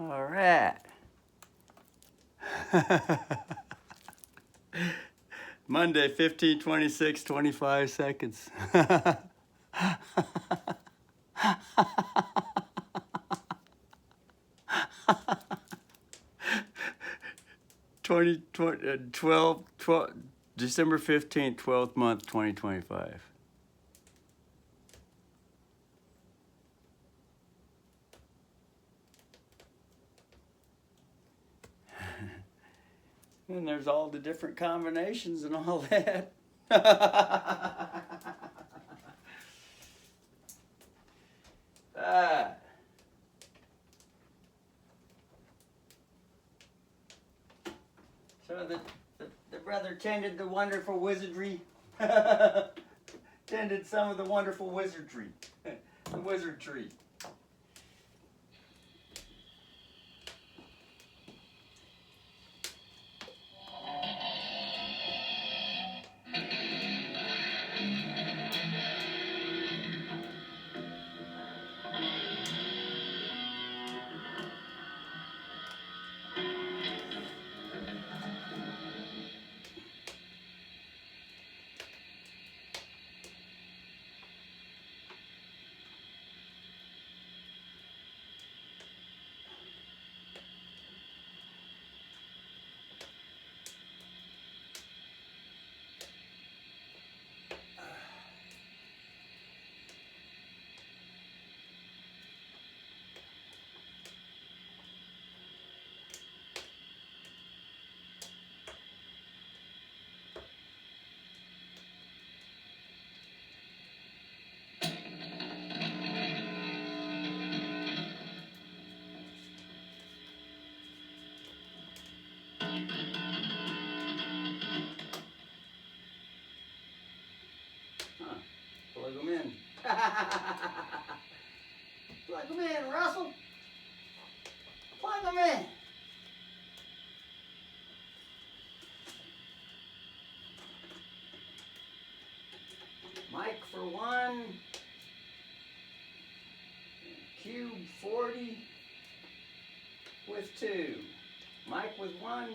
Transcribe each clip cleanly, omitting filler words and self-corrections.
All right. Monday, 15, 26, 25 seconds. 12, December 15th, 12th month, 2025. And there's all the different combinations and all that. So the brother tended the wonderful wizardry. Tended some of the wonderful wizardry. The wizard tree. Plug them in. Plug them in, Russell. Plug them in. Mike for 1. Cube 40 with 2. Mike with 1.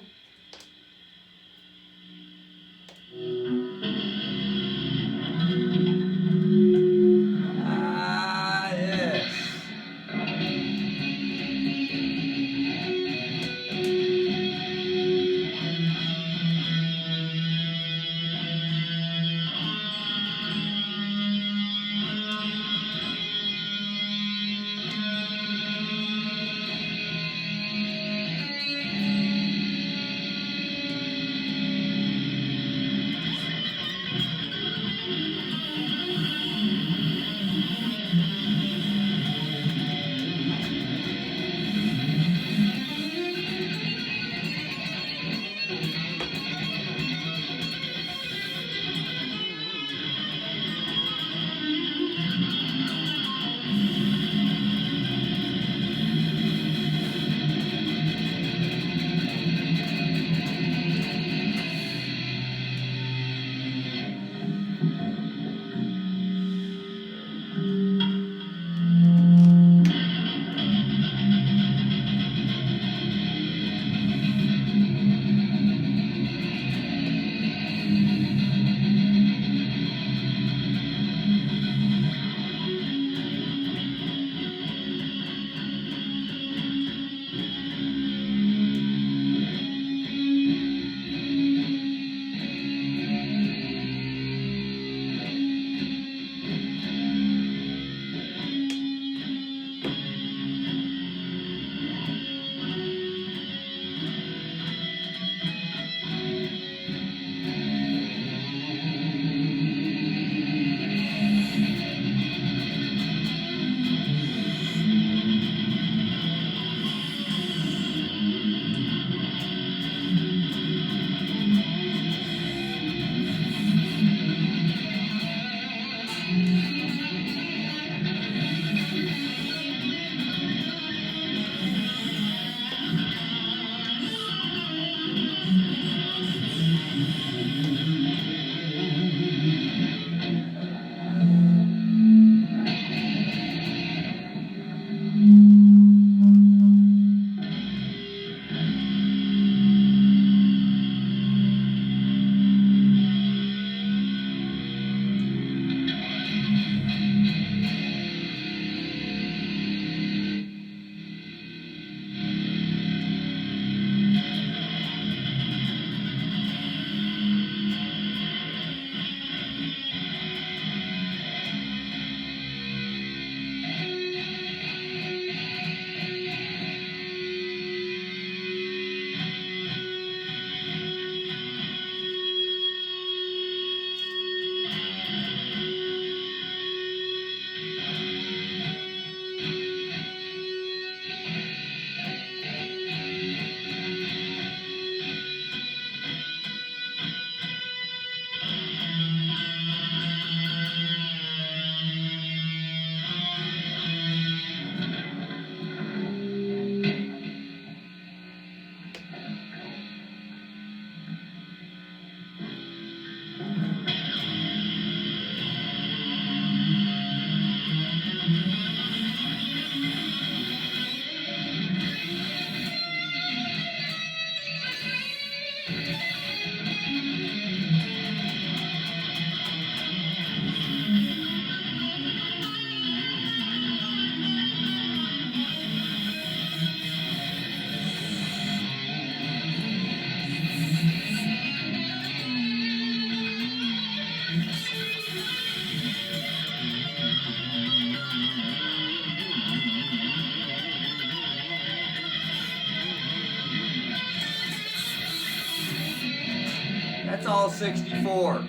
That's all 64.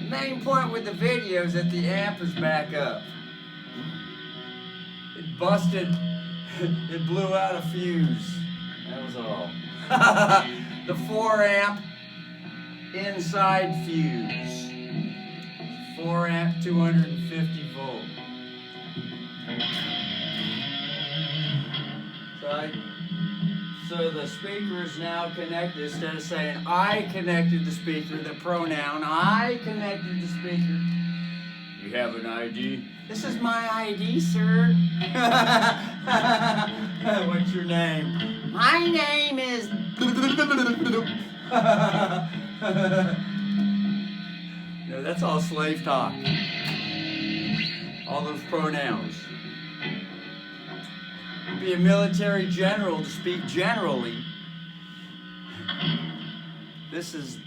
Main point with the video is that the amp is back up. It busted, it blew out a fuse. That was all. The 4 amp inside fuse. 4 amp, 250 volt. So the speaker is now connected. Instead of saying I connected the speaker, the pronoun I connected the speaker. You have an ID? This is my ID, sir. What's your name? My name is... No, that's all slave talk. All those pronouns. Be a military general to speak generally. This is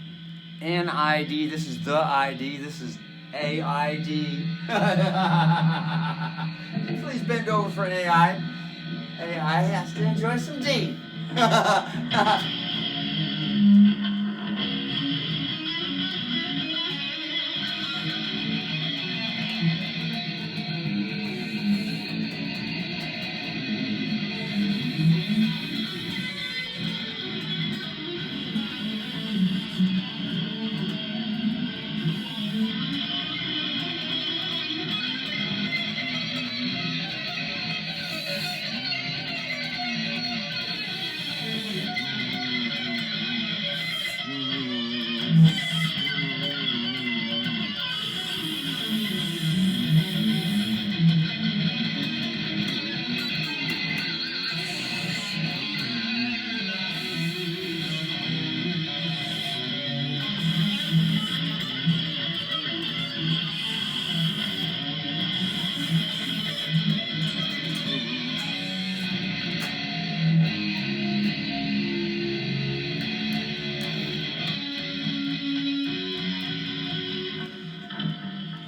an ID, this is the ID, this is a ID. Please bend over for AI. AI has to enjoy some D.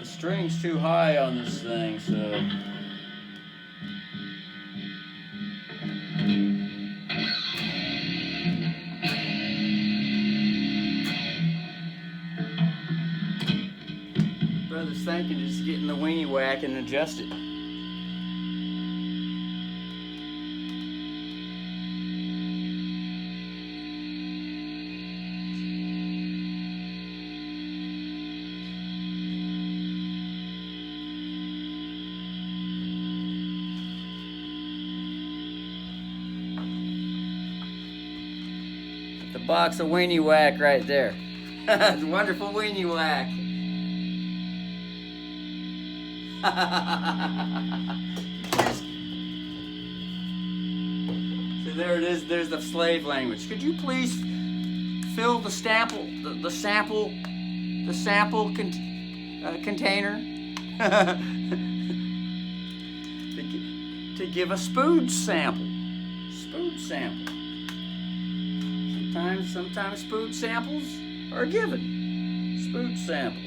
String's too high on this thing, so brother's thinking just get in the weenie whack and adjust it. The box of weenie whack right there. It's a wonderful weenie whack. So there it is. There's the slave language. Could you please fill the sample, the sample container to give a spoon sample. Spoon sample. Sometimes spoon samples are given. Spoon sample.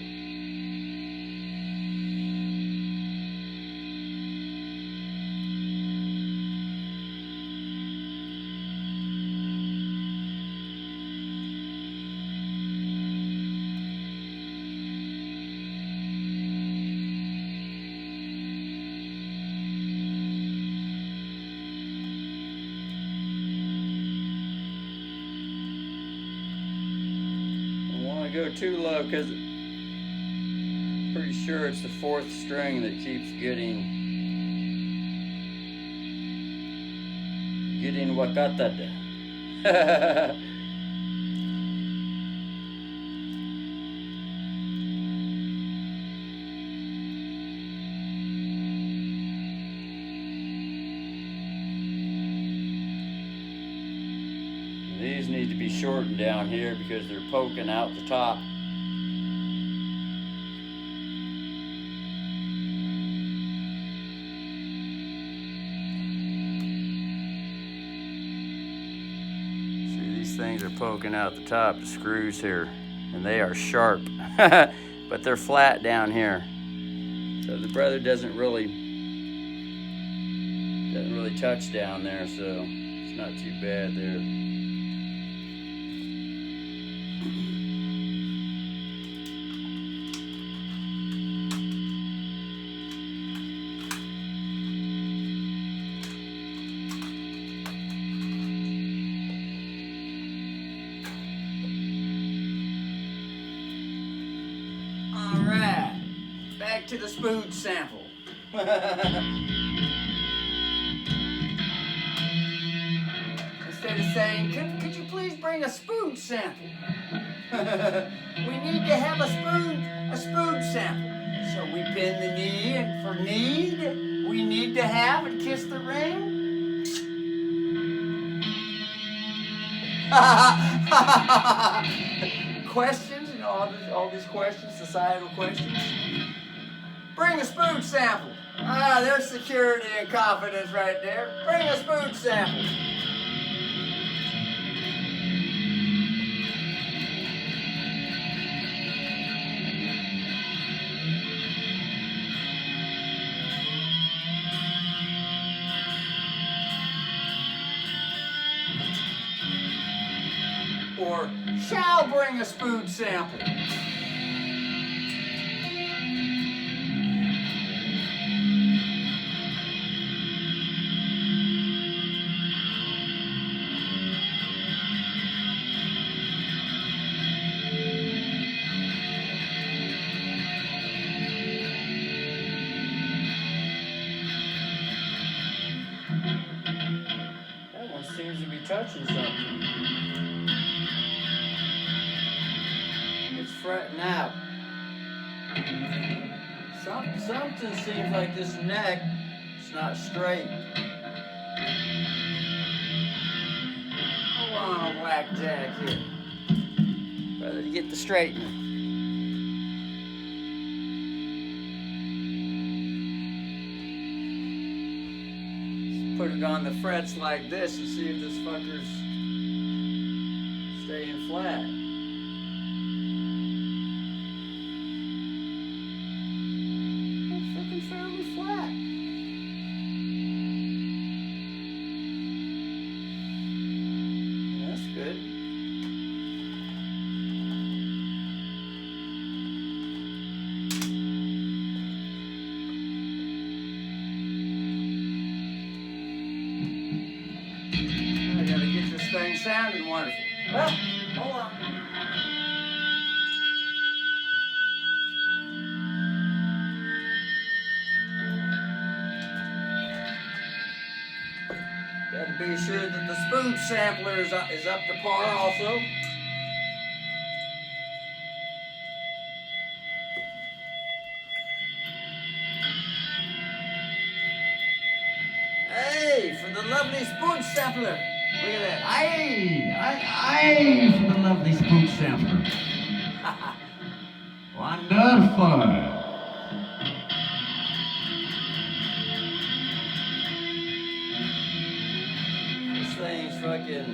Go too low because I'm pretty sure it's the 4th string that keeps getting wakatada. These need to be shortened down here because they're poking out the top. See, these things are poking out the top, the screws here, and they are sharp, but they're flat down here. So the brother doesn't really touch down there, so it's not too bad there. connect to the spoon sample. Instead of saying, could you please bring a spoon sample? We need to have a spoon sample. So we pin the knee, and for need, we need to have and kiss the ring. Questions, you know, all these questions, societal questions. Bring a spoon sample. Ah, there's security and confidence right there. Bring a spoon sample. Or shall bring a spoon sample. That one seems to be touching something. It's fretting out. Something seems like this neck is not straight. Hold on, a whack jack here. Better to get the straightener. Put it on the frets like this and see if this fucker's staying flat. It's fucking fairly flat. That's good. Thing sounding wonderful. Well, hold on. Got to be sure that the spoon sampler is up to par also. Hey, for the lovely spoon sampler. Look at that. Aye, for the lovely spoon sampler. Wonderful. This thing's fucking...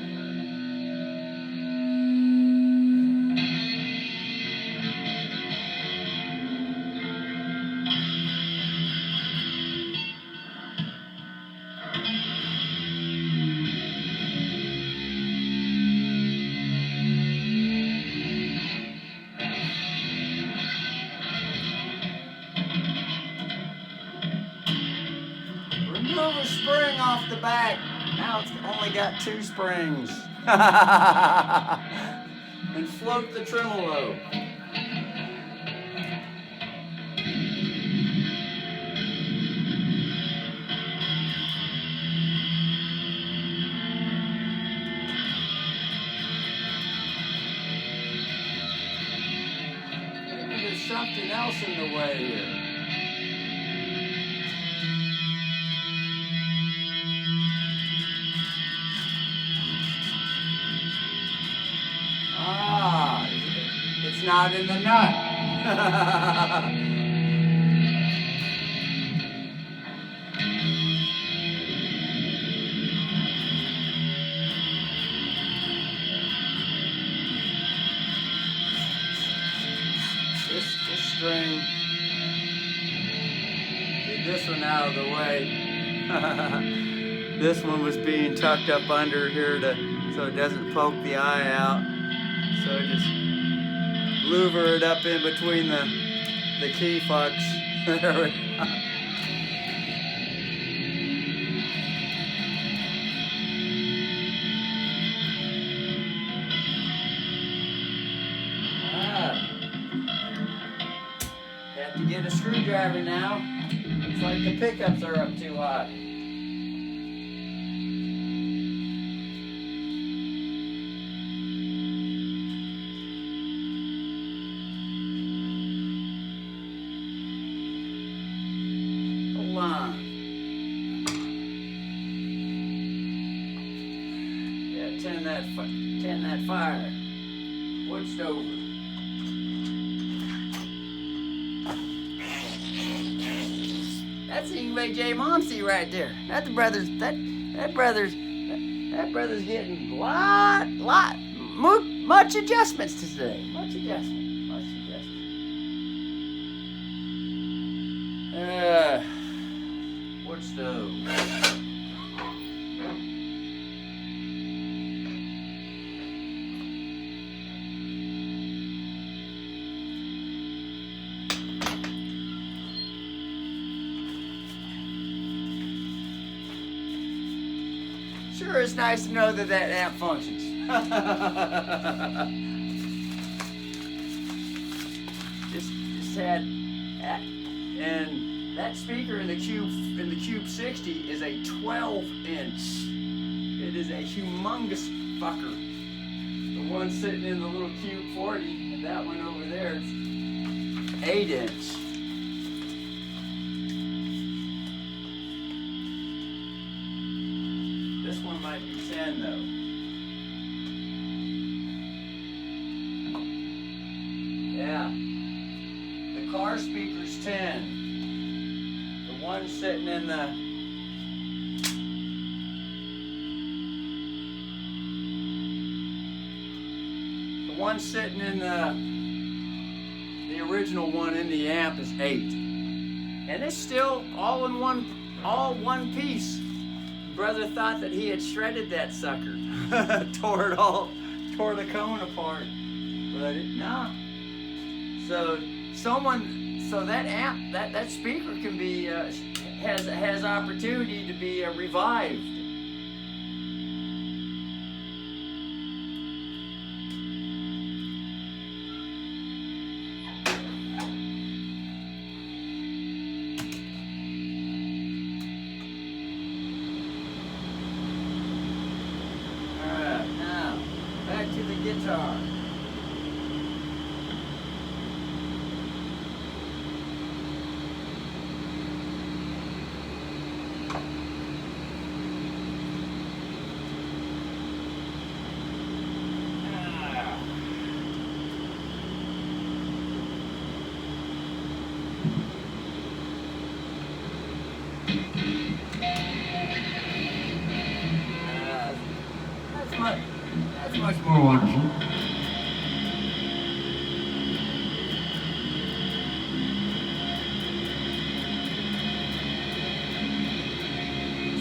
Remove a spring off the back. Now it's only got 2 springs. And float the tremolo. Maybe there's something else in the way here. Ah, it's not in the nut. This string, get this one out of the way. This one was being tucked up under here so it doesn't poke the eye out. So just louver it up in between the key fucks. There we go. Have to get a screwdriver. screwdriver now. It's like the pickups are up too high. Hold on. Yeah, tend that fire. Wood stove. That's Ingve J. Momsey right there. That brother's getting much adjustments today. Much adjustment. Wood stove. Sure, it's nice to know that amp functions. just had, and that speaker in the Cube 60 is a 12-inch. It is a humongous fucker. The one sitting in the little Cube 40, and that one over there is 8-inch. This one might be 10 though. Yeah. The car speaker's 10. The one sitting in the original one in the amp is 8. And it's still all one piece. Brother thought that he had shredded that sucker, tore the cone apart, but no. So that amp, that speaker can be has opportunity to be revived. To the guitar. That's much more wonderful.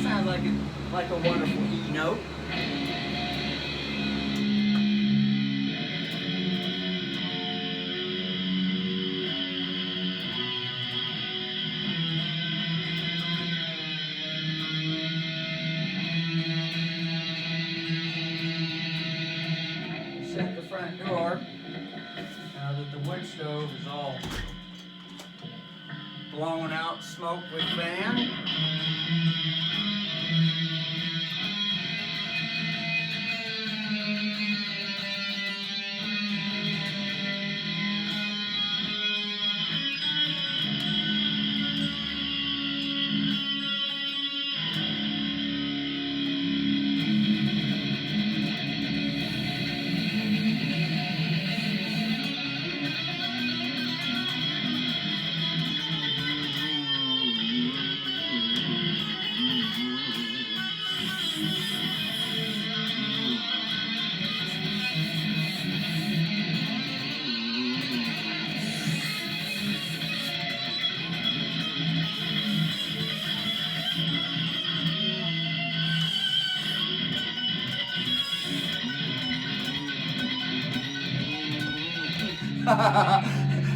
Sounds like a wonderful E note. Shut the front door now that the wood stove is all blown out smoke with fan.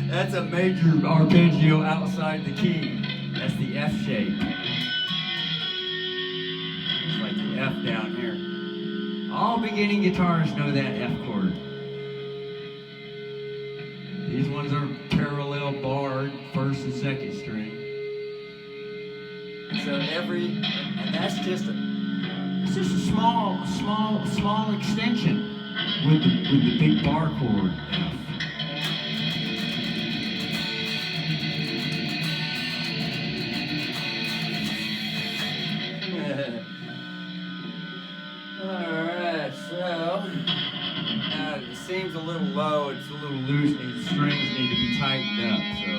That's a major arpeggio outside the key. That's the F shape. It's like the F down here. All beginning guitarists know that F chord. These ones are parallel barred, first and second string. So and that's just It's just a small extension with the big bar chord F. Alright, so it seems a little low, It's a little loose, and the strings need to be tightened up, so.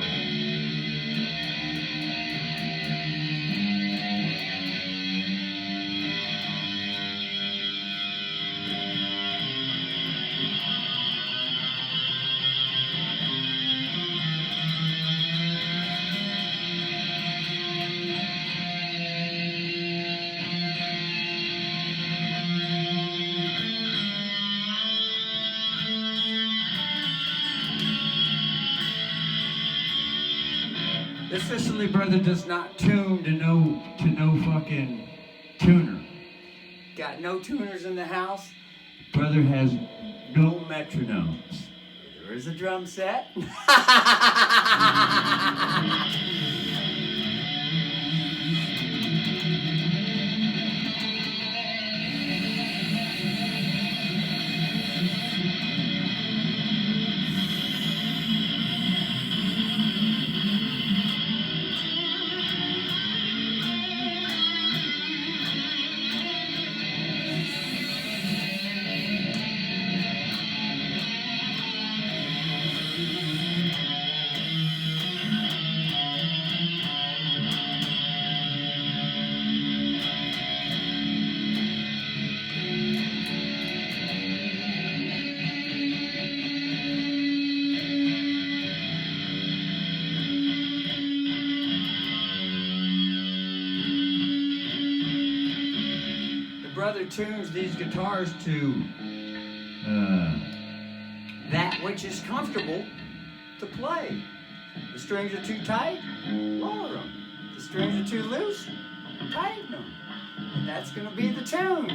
This Sicily brother does not tune to no fucking tuner. got no tuners in the house. Brother has no metronomes. There is a drum set. Brother tunes these guitars to That which is comfortable to play. The strings are too tight, lower them. The strings are too loose, tighten them. And that's going to be the tune.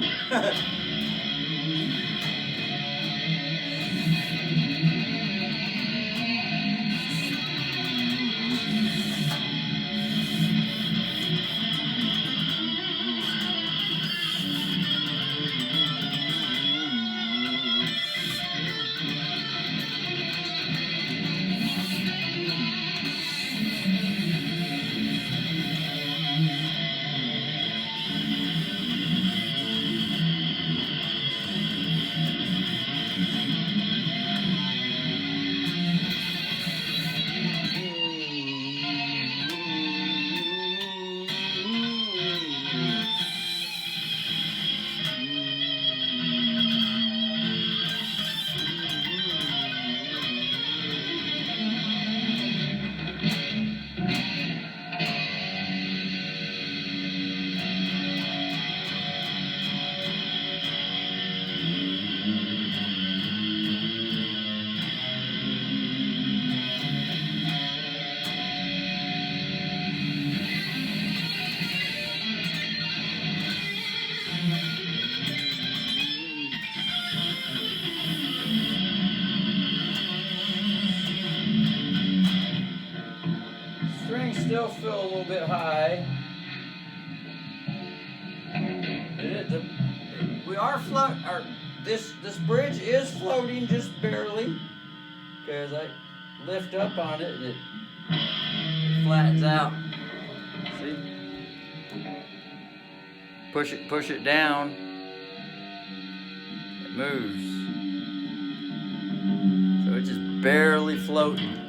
Strings still feel a little bit high. We are this bridge is floating just barely because I lift up on it and it flattens out. See? Push it down. It moves. So it's just barely floating.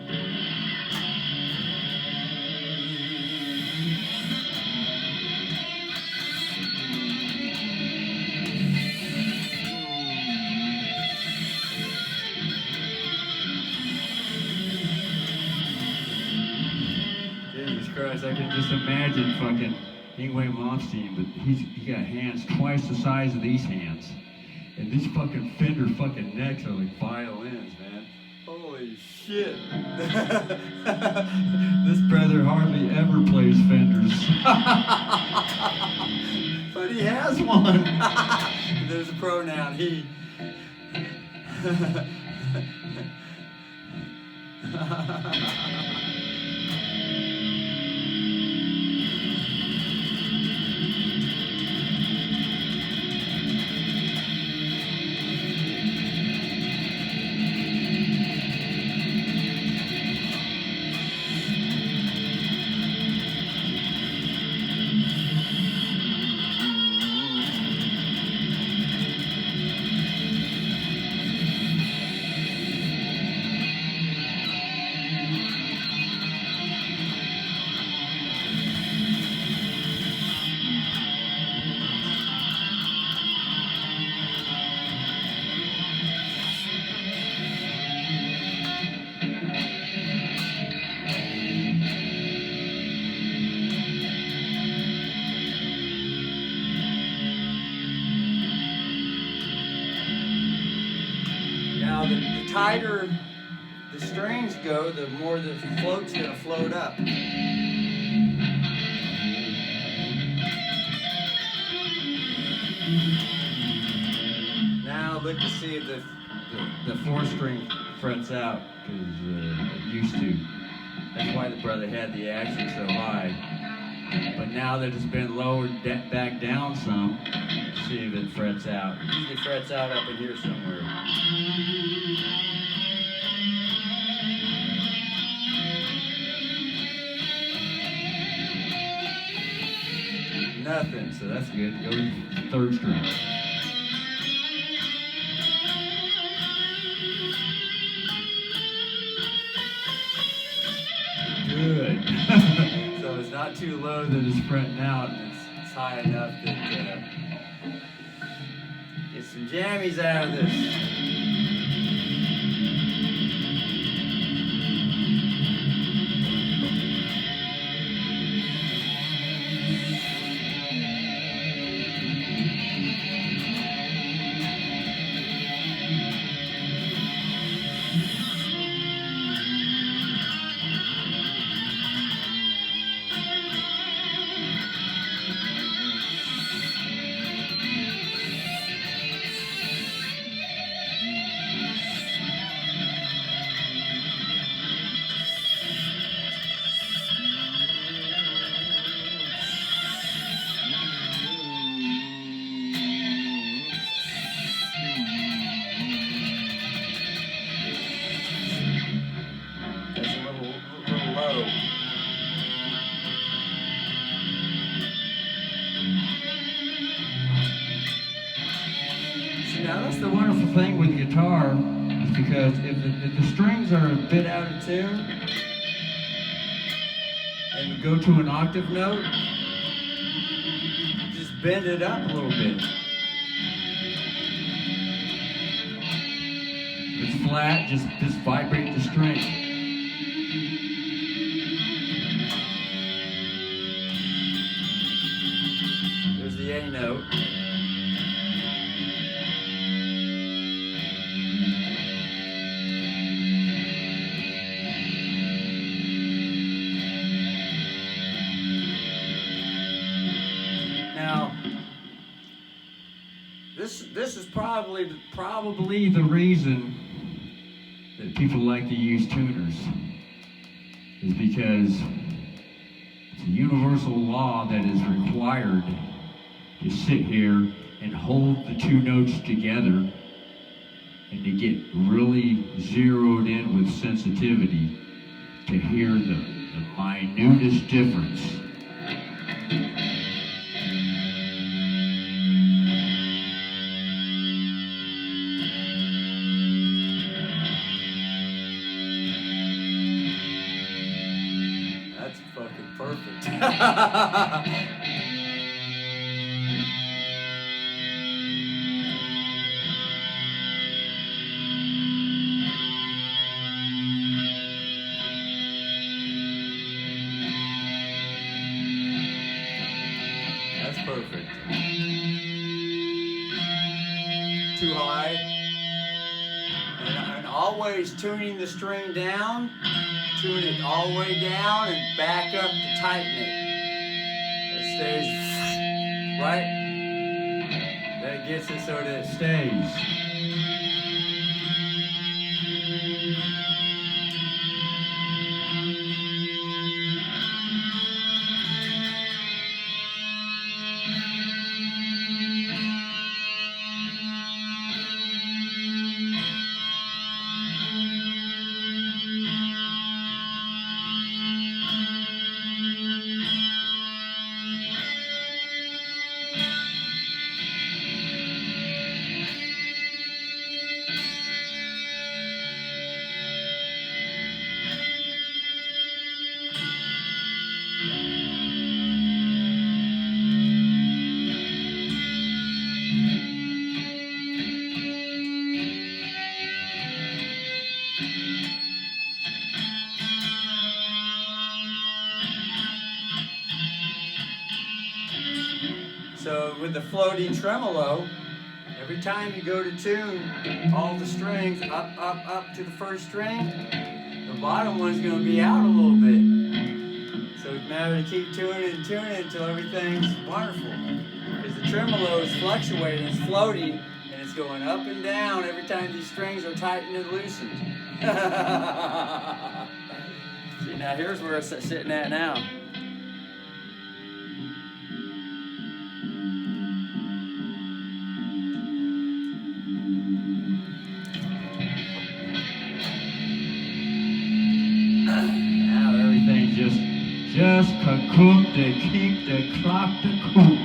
Christ, I can just imagine fucking Yngwie Malmsteen, but he got hands twice the size of these hands. And these fucking Fender fucking necks are like violins, man. Holy shit. This brother hardly ever plays Fenders. But he has one. There's a pronoun, he. Now, the tighter the strings go, the more the float's going to float up. Now look to see if the 4-string frets out, because it used to. That's why the brother had the action so high. But now that it's been lowered back down some, see if it frets out. It usually frets out up in here somewhere. Nothing, so that's good. Go to the 3rd string. Good. So it's not too low that it's fretting out. It's high enough that get some jammies out of this. Now that's the wonderful thing with guitar, is because if the strings are a bit out of tune and you go to an octave note, just bend it up a little bit. If it's flat, just vibrate the string. There's the A note. Now, this is probably the reason that people like to use tuners, is because it's a universal law that is required to sit here and hold the 2 notes together and to get really zeroed in with sensitivity to hear the minutest difference. That's fucking perfect. That's perfect. Too high. And always tuning the string down. Tune it all the way down and back up to tighten it. It stays right. That gets it so that it stays. So with the floating tremolo, Every time you go to tune all the strings up to the first string, the bottom one's going to be out a little bit. So it's a matter to keep tuning until everything's wonderful. Because the tremolo is fluctuating, it's floating, and it's going up and down every time these strings are tightened and loosened. See, now here's where it's sitting at now. Now everything just cook to keep the clock to cook.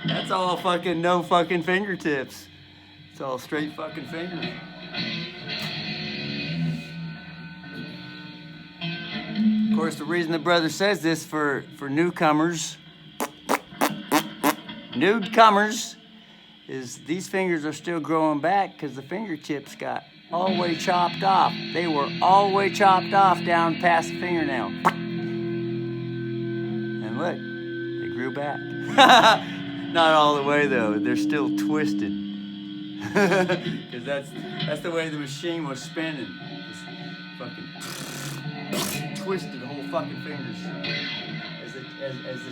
That's all fucking no fucking fingertips. It's all straight fucking fingers. Of course, the reason the brother says this for newcomers, is these fingers are still growing back because the fingertips got all the way chopped off. They were all the way chopped off down past the fingernail. And look, they grew back. Not all the way though, they're still twisted. Because that's the way the machine was spinning. Just fucking twisted the whole fucking fingers. As the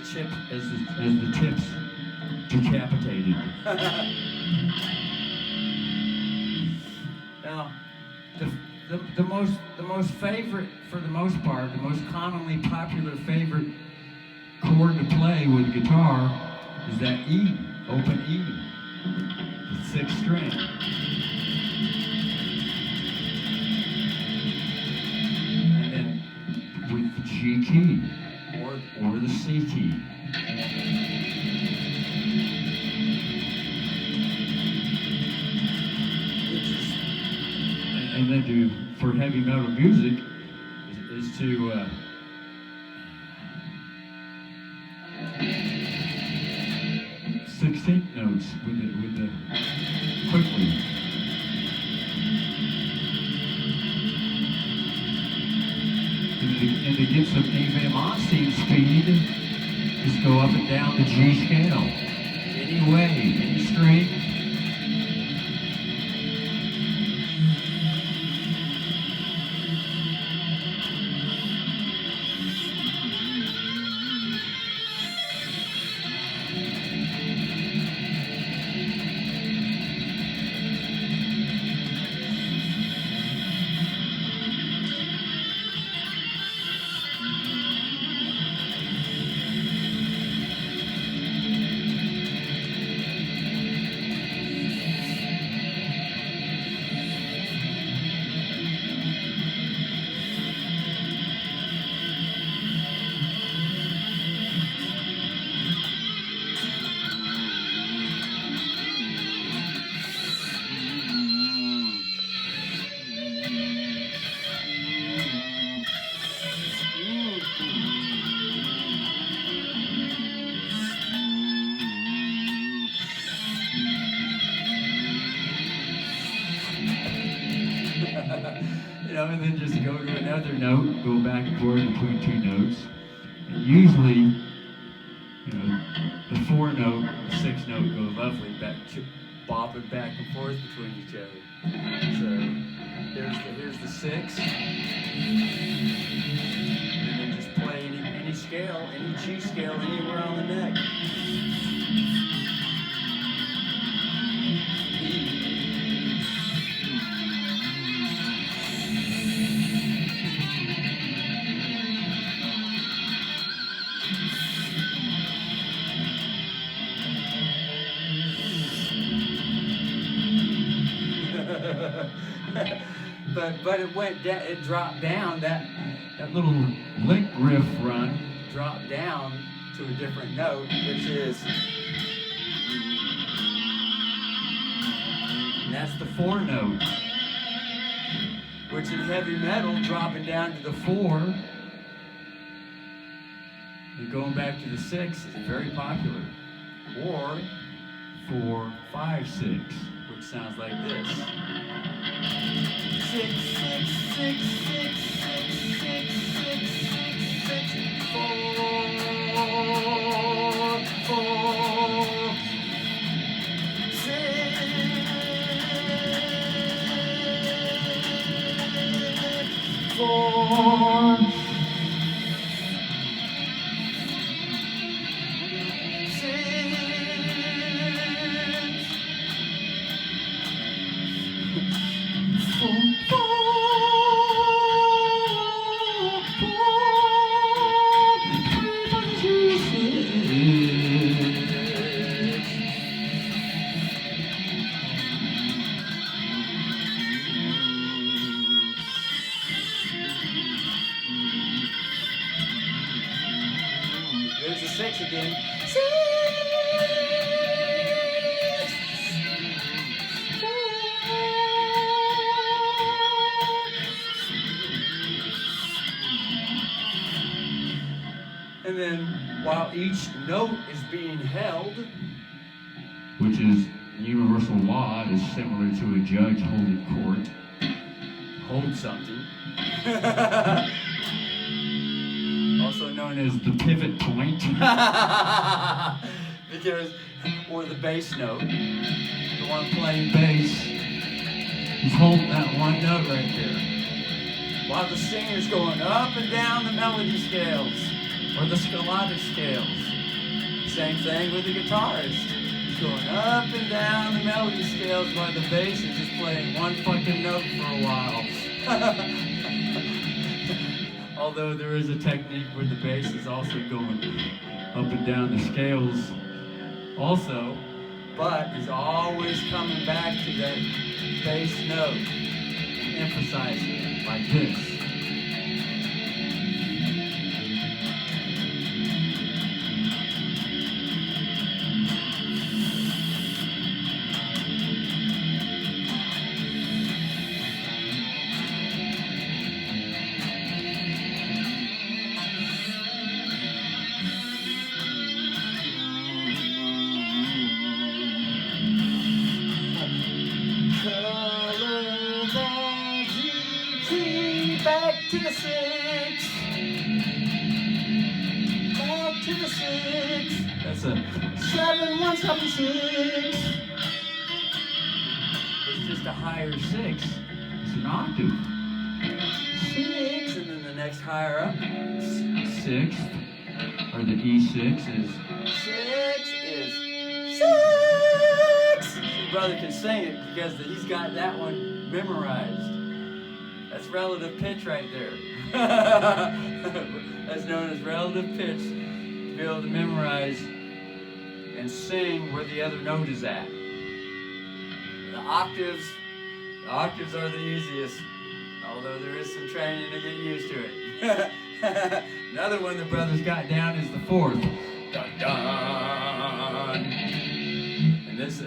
tips Decapitated. Now, the most favorite, for the most part, the most commonly popular favorite chord to play with guitar is that E, open E, the 6th string. And then with the G key or the C key. And then for heavy metal music is to 16th notes with the quickly. And to get some Ava Monstein speed, just go up and down the G scale. Any way, any string. and then just go to another note, go back and forth between two notes. And usually, the 4 note, the 6 note go lovely, bopping back and forth between each other. So here's the 6, and then just play any scale, any G scale anywhere on the neck. but it dropped down, that little lick riff run dropped down to a different note, which is, and that's the 4 note, which in heavy metal, dropping down to the 4 and going back to the 6 is very popular. Or 4, 5, 6, which sounds like this. 6, 6, 6, 6, 6, 6, 4, 4, 6, 4. There's the 6 again. 6. And then, while each note is being held, which is universal law, is similar to a judge holding court, hold something. Also known as the pivot point. Because, or the bass note, the one playing bass, is holding that one note right there. While the singer's going up and down the melody scales, or the scalatic scales. Same thing with the guitarist. He's going up and down the melody scales while the bass is just playing one fucking note for a while. Although there is a technique where the bass is also going up and down the scales also, but is always coming back to that bass note, emphasizing it like this. Back to the 6. Back to the 6. That's a 7, 1, 7, 6. It's just a higher 6. It's an octave. 6, and then the next higher up. 6th, or the E6 is 6 is 6. Your brother can sing it because he's got that one memorized. That's relative pitch right there. That's known as relative pitch, to be able to memorize and sing where the other note is at. The octaves are the easiest, although there is some training to get used to it. Another one the brothers got down is the 4th. Dun, dun.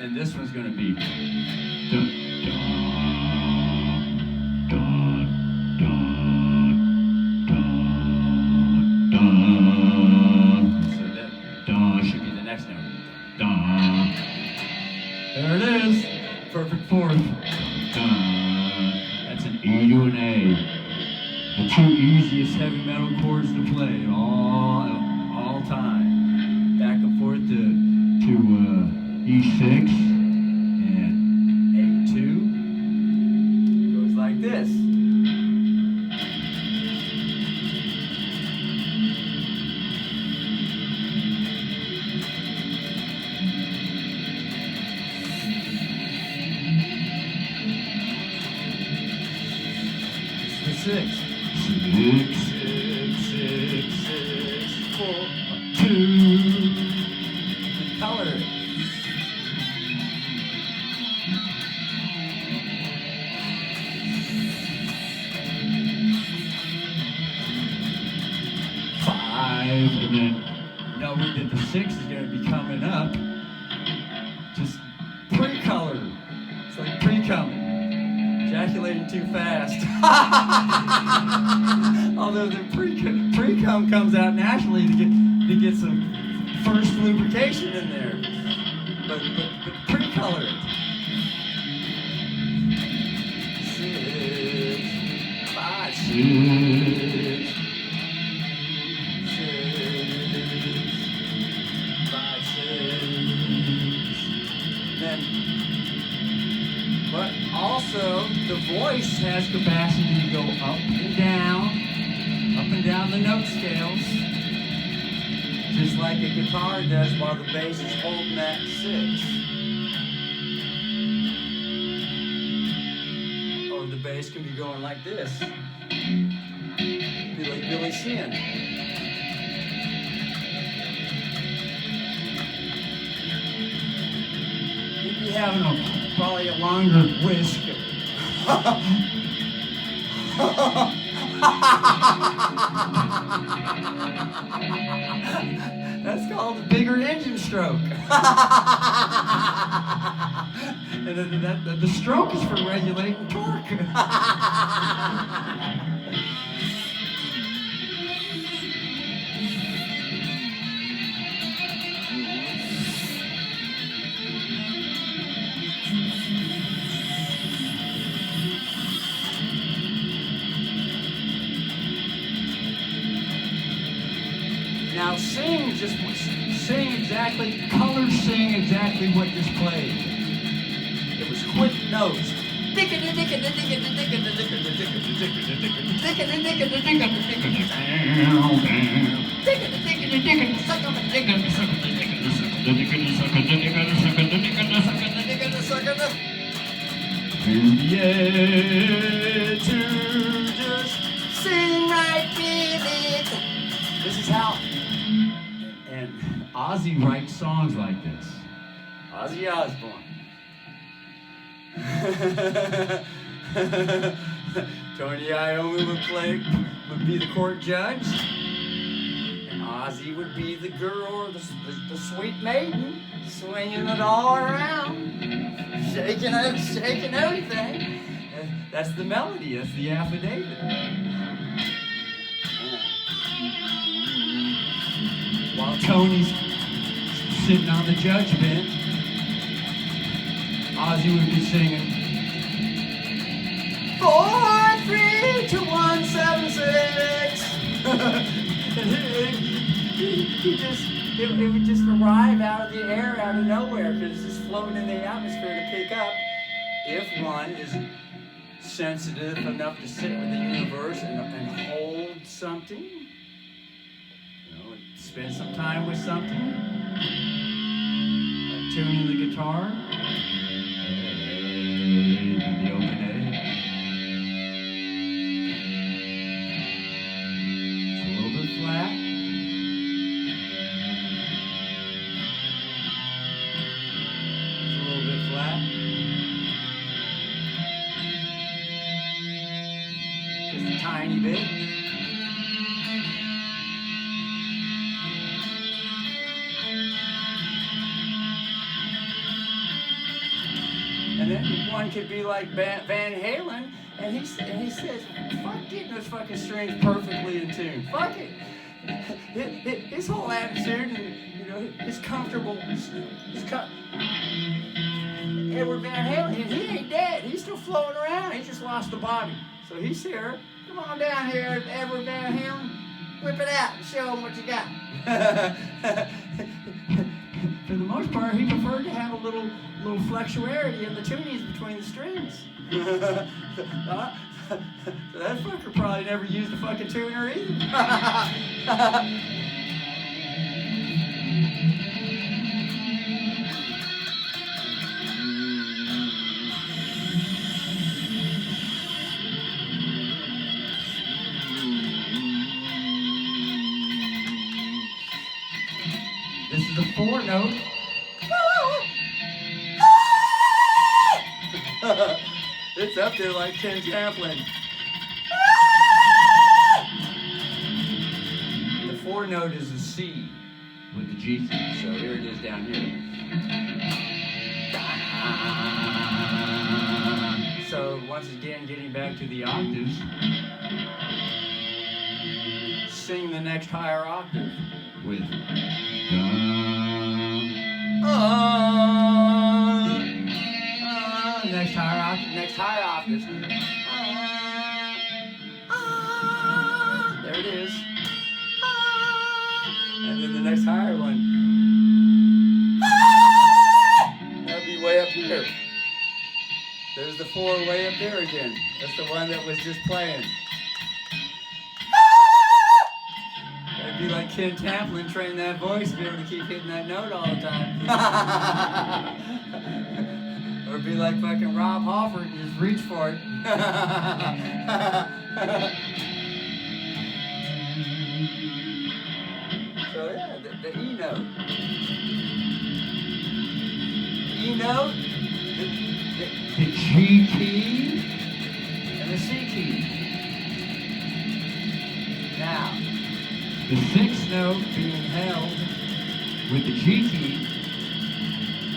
And this one's going to be dun, dun. There it is. Perfect 4th. That's an E. you an A. The two easiest heavy metal chords to play all time. Back and forth to E6 and A2. Goes like this. Six. 4, 2. Color. Five, and then knowing that the 6 is going to be coming up, just pre-color. It's like pre-coming. Ejaculating too fast. Although the pre-cum comes out naturally to get some first lubrication in there. But pre-color it. 6, 5, 6, 5, 6. Then. But also, the voice has capacity to go up and down the note scales, just like a guitar does while the bass is holding that 6. Or the bass can be going like this. Be like Billy Sheehan. You'd be having probably a longer whisk. That's called a bigger engine stroke. And the stroke is for regulating torque. Now sing exactly what just played. It was quick notes. Yeah, to just sing right with it. This is how. And Ozzy writes songs like this. Ozzy Osbourne. Tony Iommi would be the court judge, and Ozzy would be the girl, the sweet maiden, swinging it all around, shaking everything. That's the melody. That's the affidavit. While Tony's sitting on the judge bench, Ozzy would be singing 432-176. It would just arrive out of the air, out of nowhere, because it's just floating in the atmosphere to pick up if one is sensitive enough to sit with the universe and hold something. Spend some time with something, like tuning the guitar, the open A. It's a little bit flat. It's a little bit flat. Just a tiny bit. And then one could be like Van Halen, and he says, fuck getting those fucking strings perfectly in tune. Fuck it. His whole attitude, and his comfortable, Edward Van Halen, he ain't dead. He's still floating around. He just lost the body. So he's here. Come on down here, Edward Van Halen. Whip it out and show him what you got. For the most part, he preferred to have a little fluctuarity in the tunings between the strings. So that fucker probably never used a fucking tuner either. This is the 4 note. It's up there like Ken Champlin. The 4 note is a C with the G key, so here it is down here. So once again, getting back to the octaves, sing the next higher octave with next higher octave. There it is. And then the next higher one. That'll be way up here. There's the 4 way up there again. That's the one that was just playing. That'd be like Ken Tamplin train that voice to be able to keep hitting that note all the time. Or be like fucking Rob Halford and just reach for it. So yeah, the E note. E note, The G key. and the C key. Now, The 6th note being held with the G key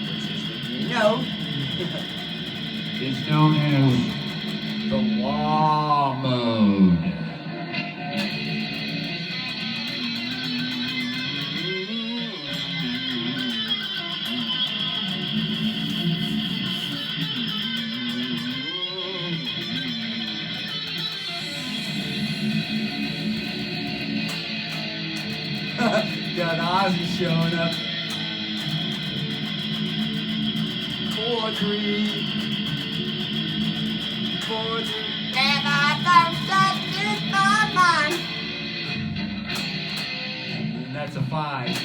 which is the E note, is known as the law mode. Got Ozzy showing up. 4, 3, 4, 3. And I don't stop in my mind. And that's a 5.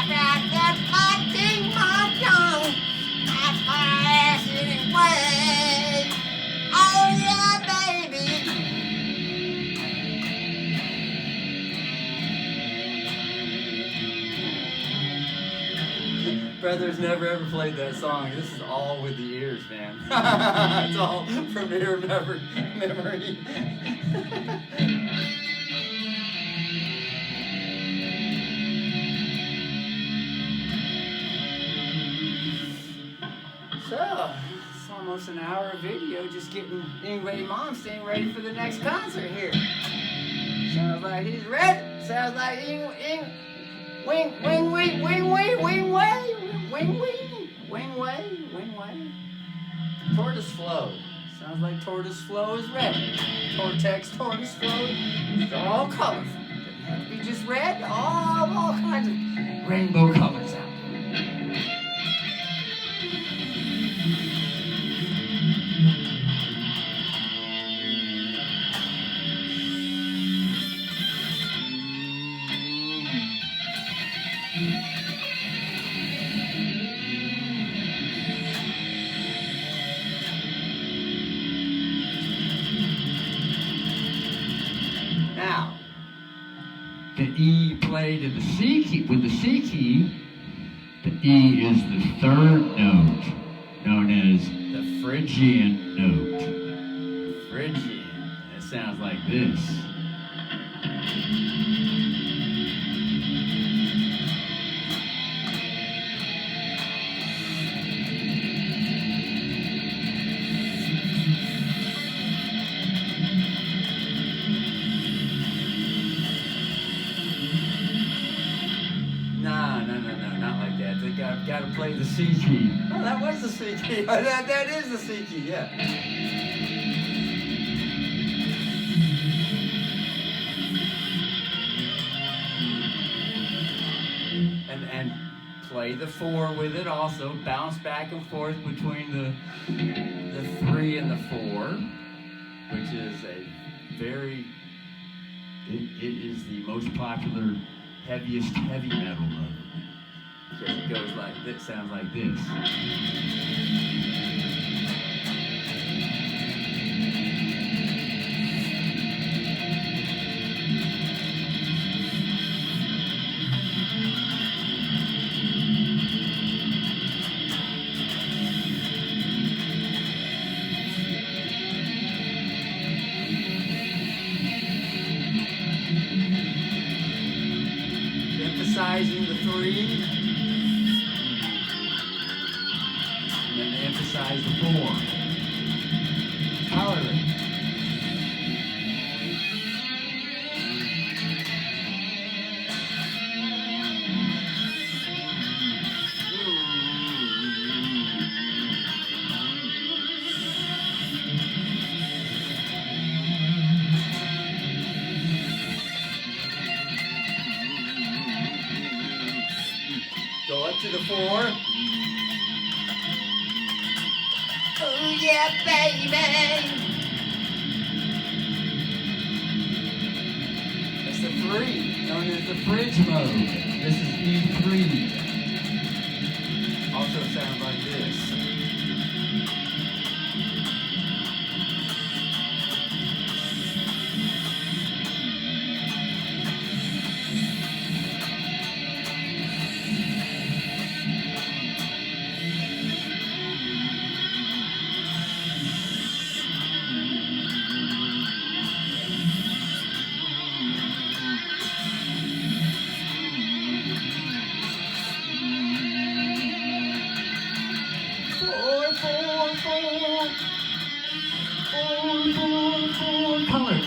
After fighting my tongue, that's my ass anyway. Oh yeah, baby. Brothers never ever played that song. This is all with the ears, man. It's all from ear memory. So, it's almost an hour of video just getting Ingwe Malmsteen ready for the next concert here. Sounds like he's ready. Sounds like wing way. Tortoise Flow. Sounds like Tortoise Flow is ready. Tortex, Tortoise Flow. They're all colorful. Doesn't have to be just red. All kinds of rainbow colors out there. Now, The E played in the C key. With the C key, the E is the 3rd note, known as the Phrygian note. Phrygian. It sounds like this. Got to play the C key. Oh, that was the C key. That is the C key, yeah. And play the 4 with it also. Bounce back and forth between the 3 and the 4, which is a very... It is the most popular, heaviest heavy metal mode. Because it goes like this, Sounds like this. emphasizing the 3. And then emphasize the 4. Powerly. Go up to the 4. Oh yeah, baby. That's the 3, known as the fridge mode. This is E3. Also sounds like this. Color.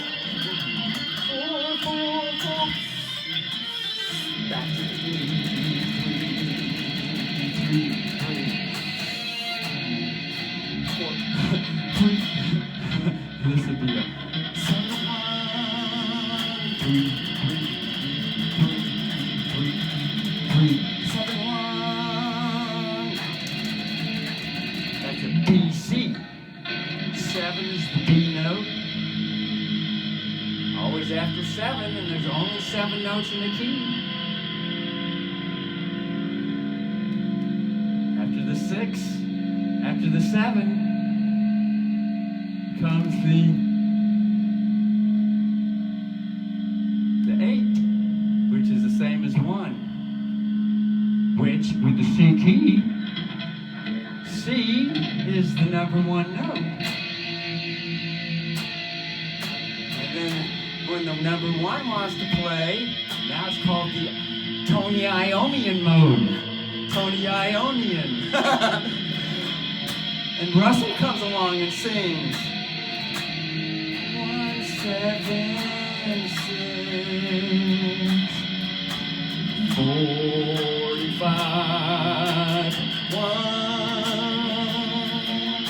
Back to the This would be a 3, 7-1. That's a B C. 7 is the B note. Always after 7, and there's only 7 notes in the key. After the 6, after the 7, comes the 8, which is the same as 1. Which, with the C key, C is the number 1 note. And then when the number 1 wants to play, now it's called the Tony Iommian mode. Tony Ionian. And Russell comes along and sings 1, 7, 6, 45, 1,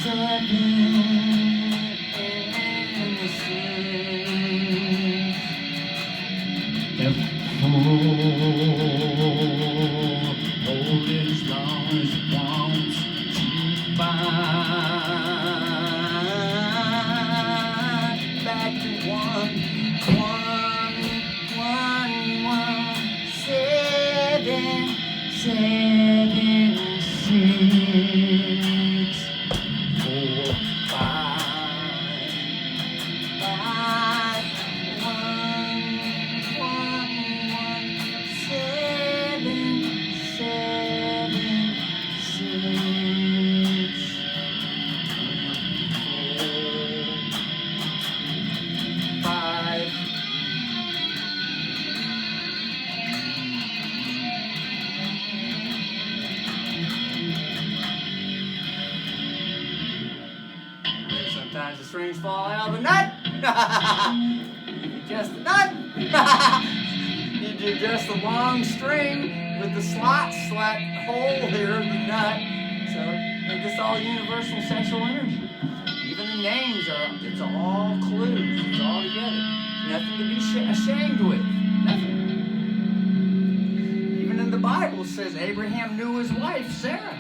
7, and 6. F4, hold it as long as it wants, keep fine. Back to 1, 7, 7, 6, 4, 5, 5, 1, 7, 7, 6, 4, 5. Sometimes the strings fall out of a nut. You adjust the nut. You do just the long string with the slot hole here, the nut. So it's all universal sexual energy. Even the names it's all clues. It's all together. Nothing to be ashamed with. Nothing. Even in the Bible it says Abraham knew his wife, Sarah.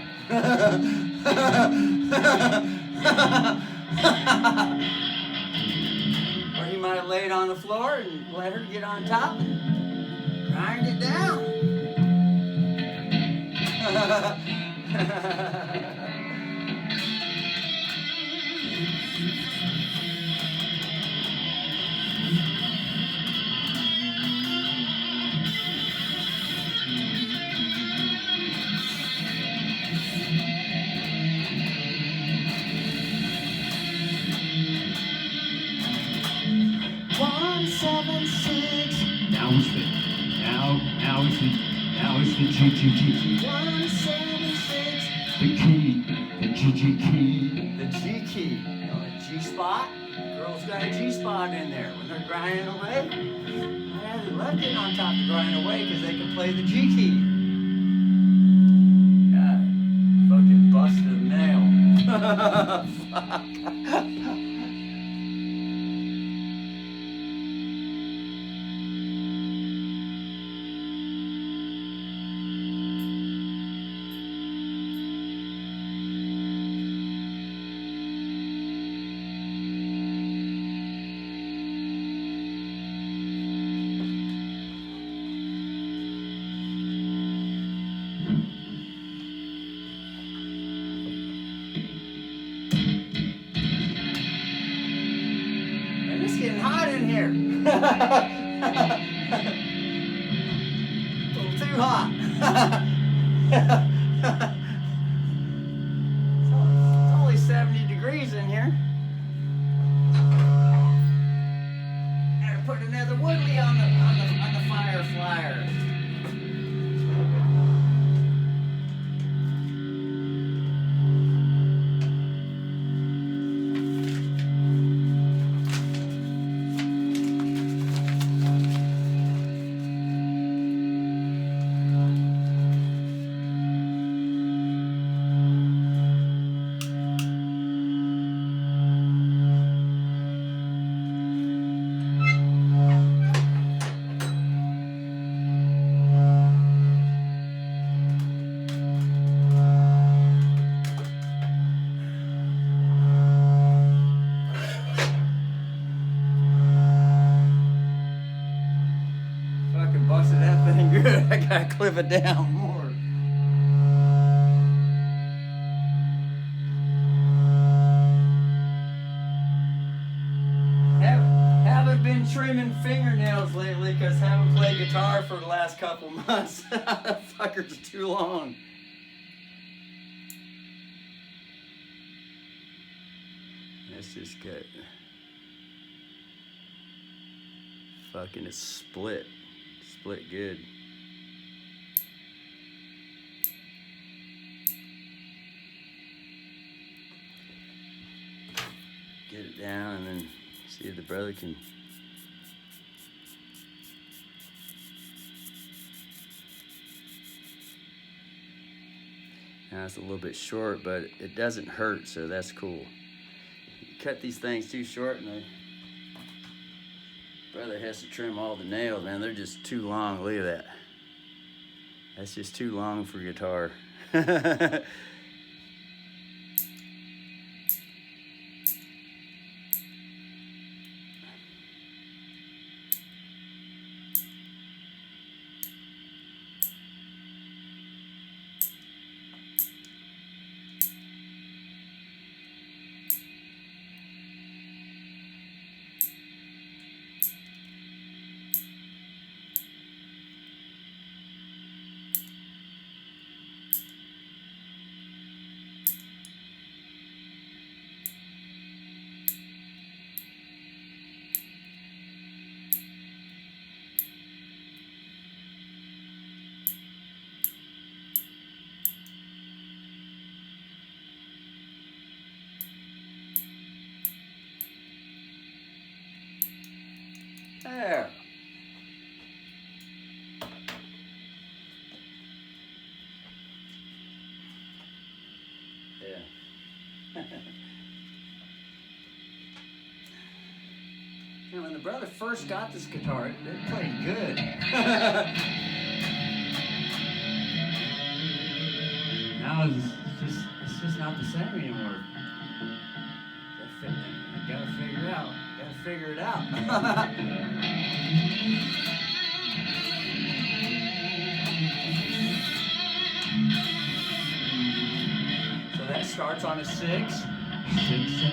Or he might have laid on the floor and let her get on top and grind it down. 176. Now it's the GGG. 176. The key, the GG key. The G key. You know, a G spot. Girls got a G spot in there when they're grinding away. Yeah, they love getting on top to grind away because they can play the G key. God, fucking busted a nail. Fuck. It's getting hot in here. A little too hot. It's only 70 degrees in here. Gotta put another woodley on the fire flyer. Fucking busted that thing good. I gotta clip it down more. Haven't been trimming fingernails lately because haven't played guitar for the last couple months. That fucker's too long. That's just good. Fucking it's split. Split good. Get it down and then see if the brother can. Now it's a little bit short, but it doesn't hurt, so that's cool. You cut these things too short and the brother has to trim all the nails, man. They're just too long. Look at that. That's just too long for guitar. There. And when the brother first got this guitar, it played good. Now it's just not the same anymore. I gotta figure it out. So that starts on a 6. 6, 7,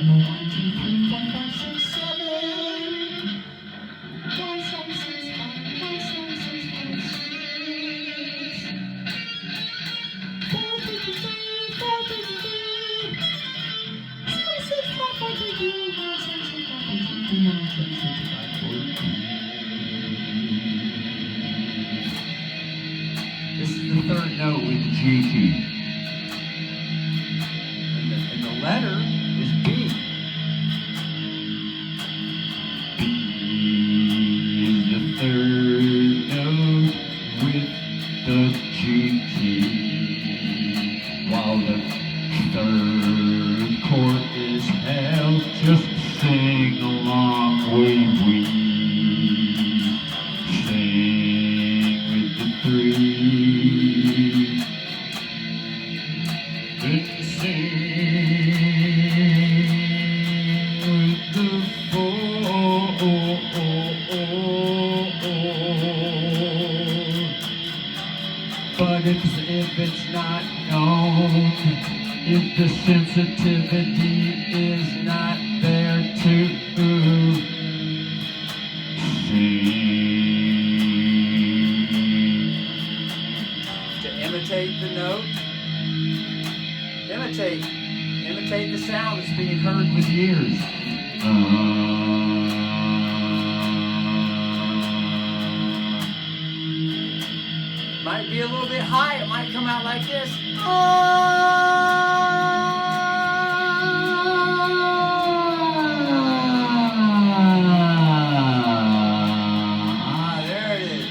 1, 2, 3, 4, 5, 6, 7. 1, 7, 6, 5, 1, 7, 6, 5, 6. 4, 53, 4, 53. 0, 6, 5, 4, 3, 2, 1, 7, 6, 5, 4, 3, 2, 1, 7, 6, 5, 4, 3. This is the third note with the G key. And the letter is B. B is the third note with the G key. While the third chord is held, just sing along with we. Sing with the 3. Then sing with the 4. But if it's not known, if the sensitivity is not there to sing. To imitate the note, imitate the sound that's being heard with ears. Might be a little bit high. It might come out like this. There it is.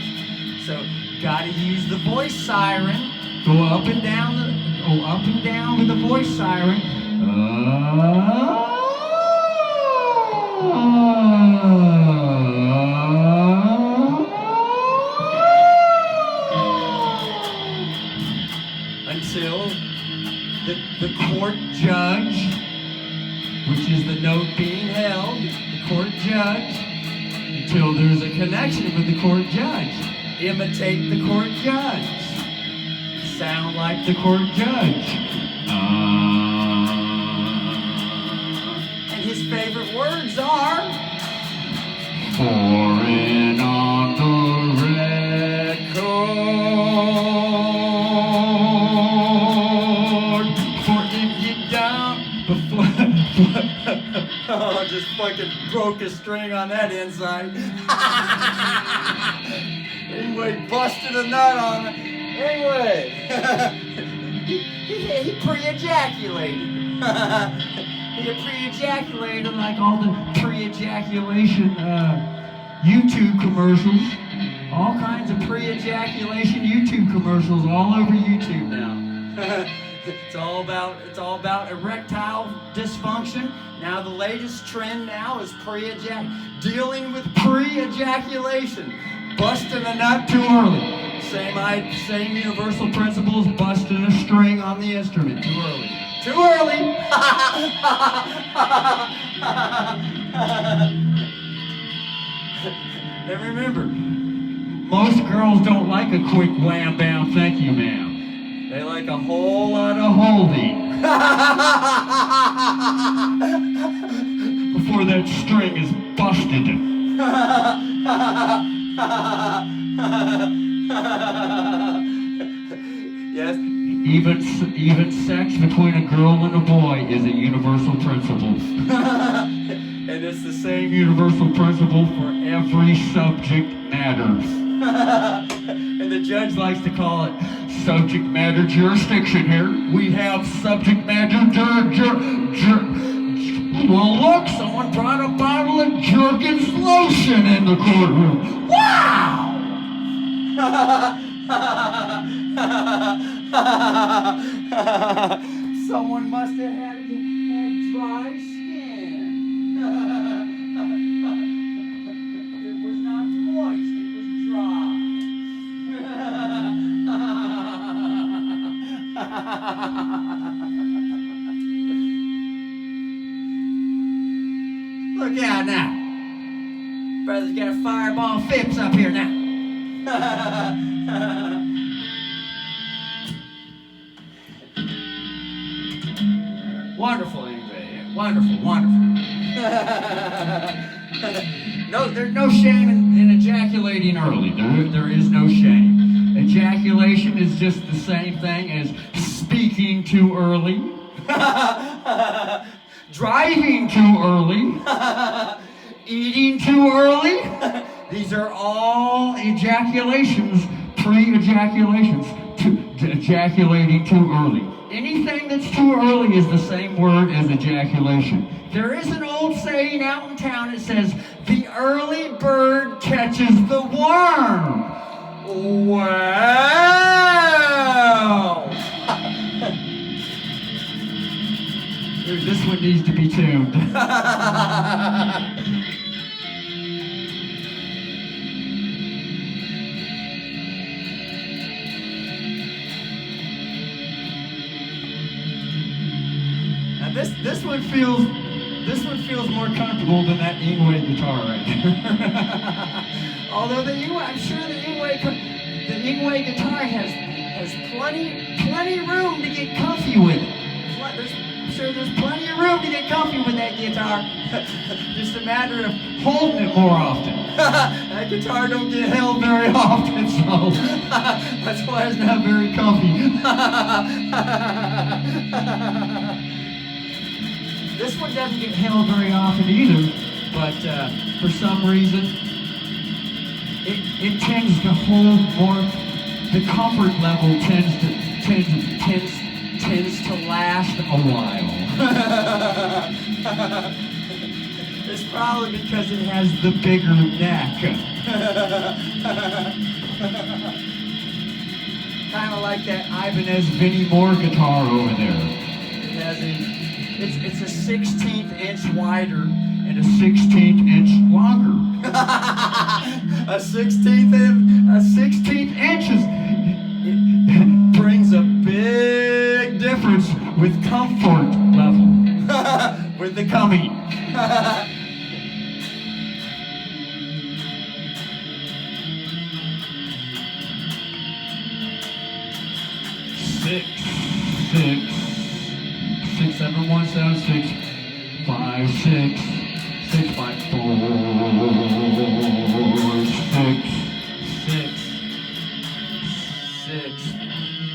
So, gotta use the voice siren. Go up and down with the voice siren. Until the court judge, which is the note being held, the court judge, until there's a connection with the court judge. Imitate the court judge. Sound like the court judge. And his favorite words are foreign on the record. For if you don't before oh, I just fucking broke a string on that inside. Anyway, busted a nut on it. Anyway, he pre-ejaculated. He pre-ejaculated like all the pre-ejaculation YouTube commercials. All kinds of pre-ejaculation YouTube commercials all over YouTube now. It's all about erectile dysfunction. Now the latest trend now is dealing with pre-ejaculation. Busting a nut too early. Same universal principles, busting a string on the instrument too early. Too early! And remember, most girls don't like a quick wham bam thank you ma'am. They like a whole lot of holding before that string is busted. Yes. Even sex between a girl and a boy is a universal principle. And it's the same universal principle for every subject matter. And the judge likes to call it subject matter jurisdiction here. We have subject matter well, look, someone brought a bottle of Jergens lotion in the courtroom. Wow! Someone must have had dry skin. It was not moist, it was dry. Look out now. Brother's got a fireball Phipps up here now. Wonderful, anyway. Wonderful, wonderful. No, there's no shame in ejaculating early. There is no shame. Ejaculation is just the same thing as speaking too early, driving too early, eating too early. These are all ejaculations, pre-ejaculations, ejaculating too early. Anything that's too early is the same word as ejaculation. There is an old saying out in town that says, the early bird catches the worm. Wow! This one needs to be tuned. This one feels more comfortable than that Ingwe guitar right there. Although I'm sure the Ingwe guitar has plenty room to get comfy with it. I'm sure there's plenty of room to get comfy with that guitar. Just a matter of holding it more often. That guitar don't get held very often, so that's why it's not very comfy. This one doesn't get held very often either, but for some reason, it tends to hold more. The comfort level tends to last a while. It's probably because it has the bigger neck. Kind of like that Ibanez Vinnie Moore guitar over there. It has it's a 16th inch wider and a 16th inch longer. a 16th inches. It brings a big difference with comfort level. With the coming. 6, 7, 1, 7, 6, 5, 6, 6, 5, 4, 6,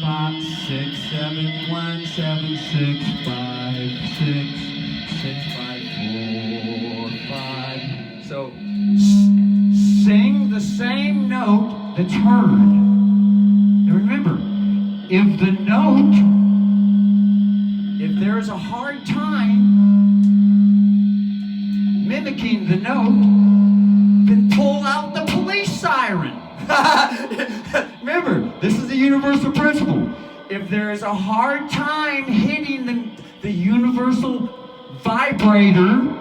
5, 6, 7, 1, 7, 6, 5, 6, 6, 5, 4, 5. So sing the same note that's heard. And remember, if there's a hard time mimicking the note, then pull out the police siren. Remember, this is the universal principle. If there is a hard time hitting the universal vibrator,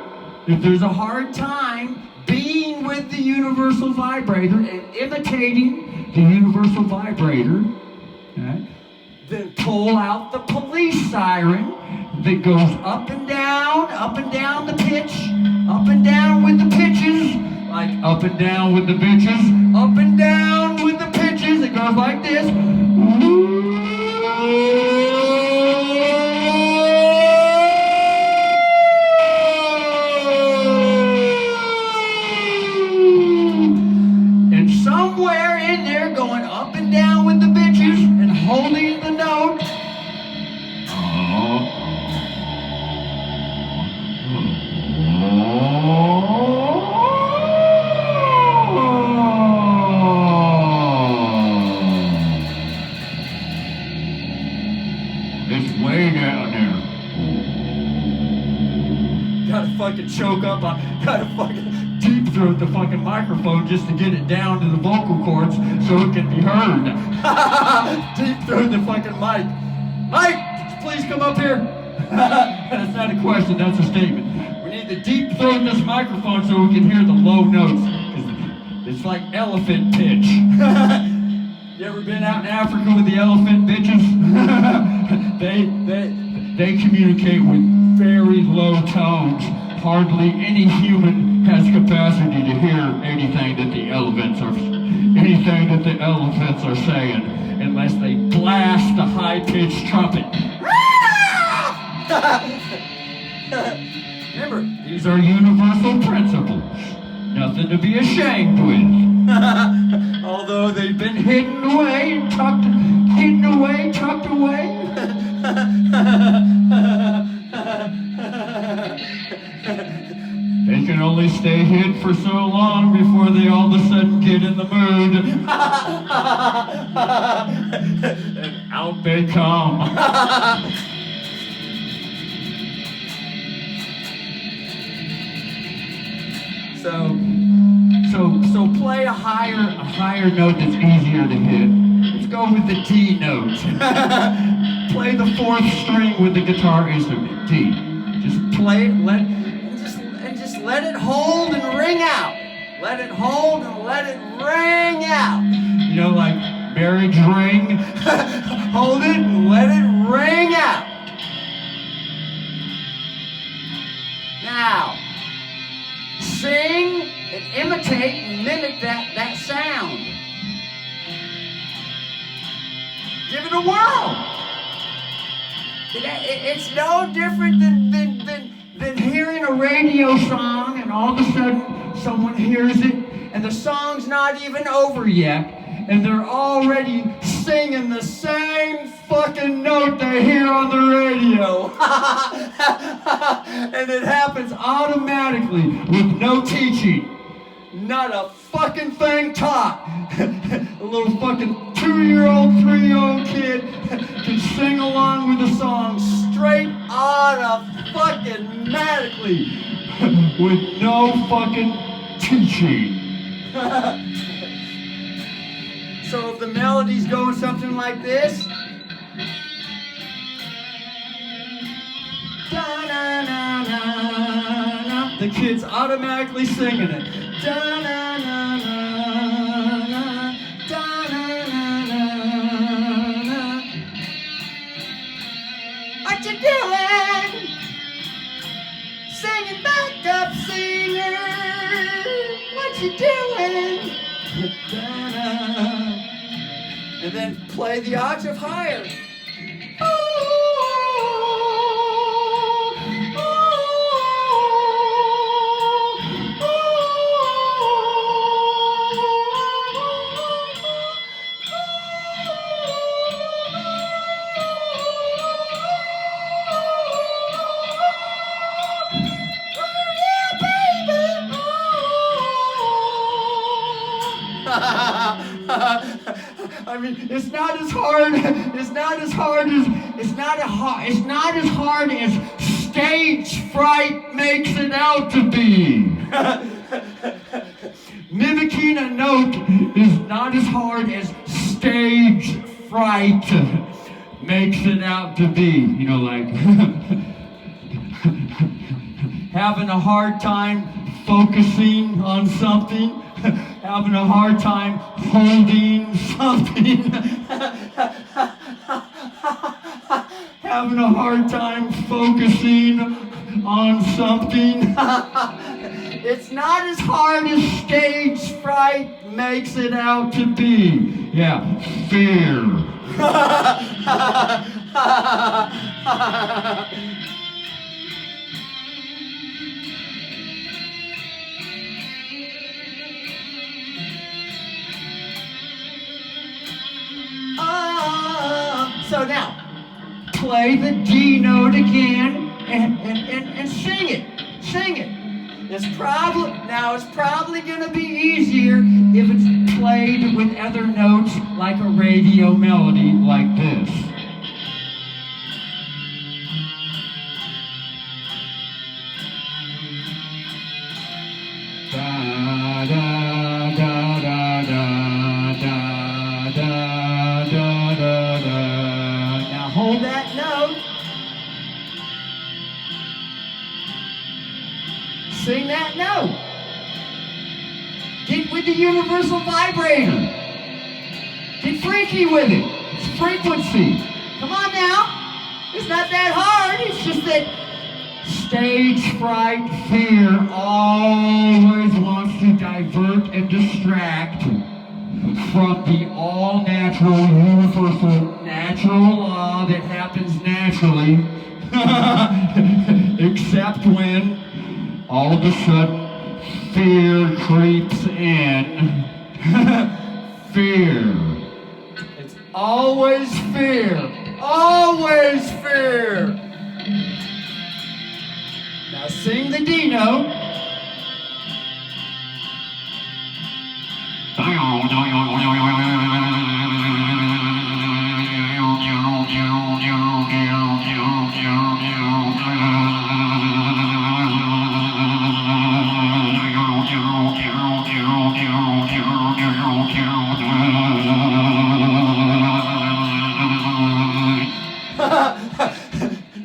if there's a hard time being with the universal vibrator and imitating the universal vibrator, okay, then pull out the police siren that goes up and down the pitch, up and down with the pitches, like up and down with the bitches, up and down with the pitches. It goes like this. And somewhere in there going up and down with the bitches and holding the note. It's way down there. Gotta fucking choke up, gotta fucking deep throat the fucking microphone just to get it down to the vocal cords so it can be heard. Deep throat the fucking mic. Mike, please come up here. That's not a question, that's a statement. We need to deep throat this microphone so we can hear the low notes. 'Cause it's like elephant pitch. You ever been out in Africa with the elephant bitches? They communicate with very low tones. Hardly any human has capacity to hear anything that the elephants are saying, unless they blast the high-pitched trumpet. Remember, these are universal principles. Nothing to be ashamed with. Although they've been hidden away, tucked away. They can only stay hid for so long before they all of a sudden get in the mood. And out they come. So play a higher note that's easier to hit. Let's go with the D note. Play the fourth string with the guitar instrument, D. Just play it, just let it hold and ring out. Let it hold and let it ring out. You know, like marriage ring. Hold it and let it ring out. Now, sing and imitate and mimic that sound. Give it a whirl. It's no different than hearing a radio song and all of a sudden someone hears it and the song's not even over yet and they're already singing the same fucking note they hear on the radio. And it happens automatically with no teaching. Not a fucking thing taught. A little fucking 2-year-old, 3-year-old kid can sing along with the song straight automatically with no fucking teaching. So if the melody's going something like this, da-na-na-na-na, the kid's automatically singing it. Da-na-na-na-na, da-na-na-na-na. What you doing? Singing backup singer. What you doing? Da-na. And then play the octave higher. I mean, it's not as hard as stage fright makes it out to be. Mimicking a note is not as hard as stage fright makes it out to be. You know, like having a hard time focusing on something. Having a hard time holding something. Having a hard time focusing on something. It's not as hard as stage fright makes it out to be. Yeah, fear. So now, play the D note again and sing it. Sing it. It's probably going to be easier if it's played with other notes like a radio melody like this. Da da da da da da da da da da. Now hold that note. Sing that note. Get with the universal vibrator. Get freaky with it. It's frequency. Come on now. It's not that hard. It's just that stage fright, fear always wants to divert and distract from the all-natural, universal, natural law that happens naturally, except when all of a sudden fear creeps in. Fear. It's always fear. Always fear. Now sing the D note.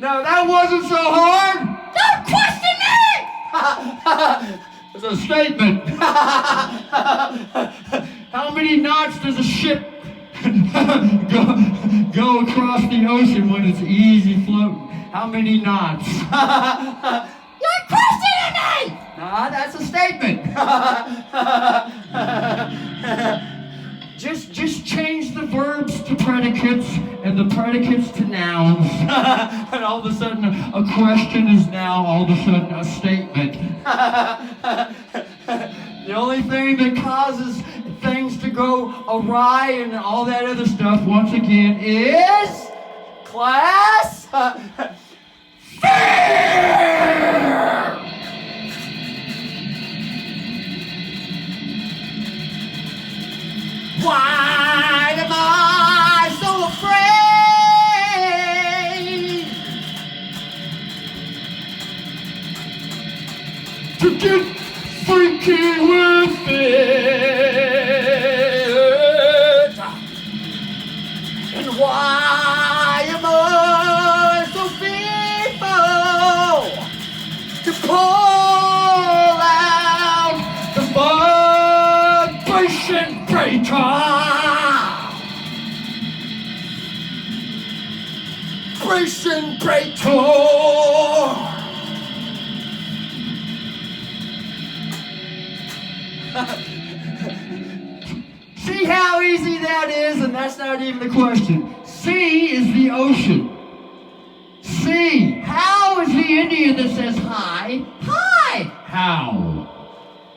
No, that wasn't so hard. Don't question me! It's a statement. How many knots does a ship go across the ocean when it's easy floating? How many knots? You're questioning me! Nah, that's a statement. Just change the verbs to predicates and the predicates to nouns. And all of a sudden a question is now all of a sudden a statement. The only thing that causes things to go awry and all that other stuff, once again, is class fear! Why am I so afraid to get freaky with it? And why am I so fearful to pull out the vibration breaker? Vibration breaker! See how easy that is, and that's not even a question. Sea is the ocean. Sea. How is the Indian that says hi? Hi. How?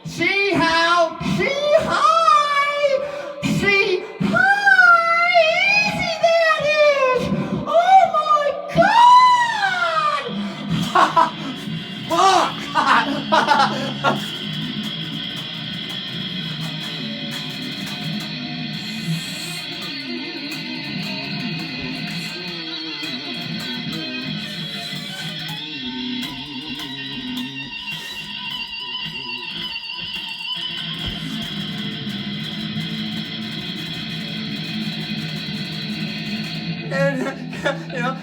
See how? See hi. See how easy that is. Oh my God. Fuck. And, you know,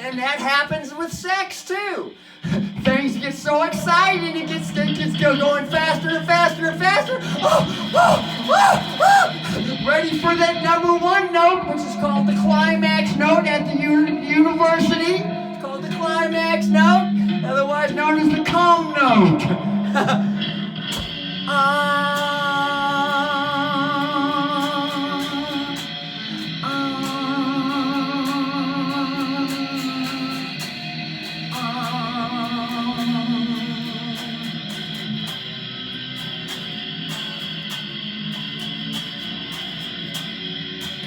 and that happens with sex too. Things get so exciting, it gets going faster and faster and faster. Ready for that number one note, which is called the climax note at the university. It's called the climax note, otherwise known as the cum note.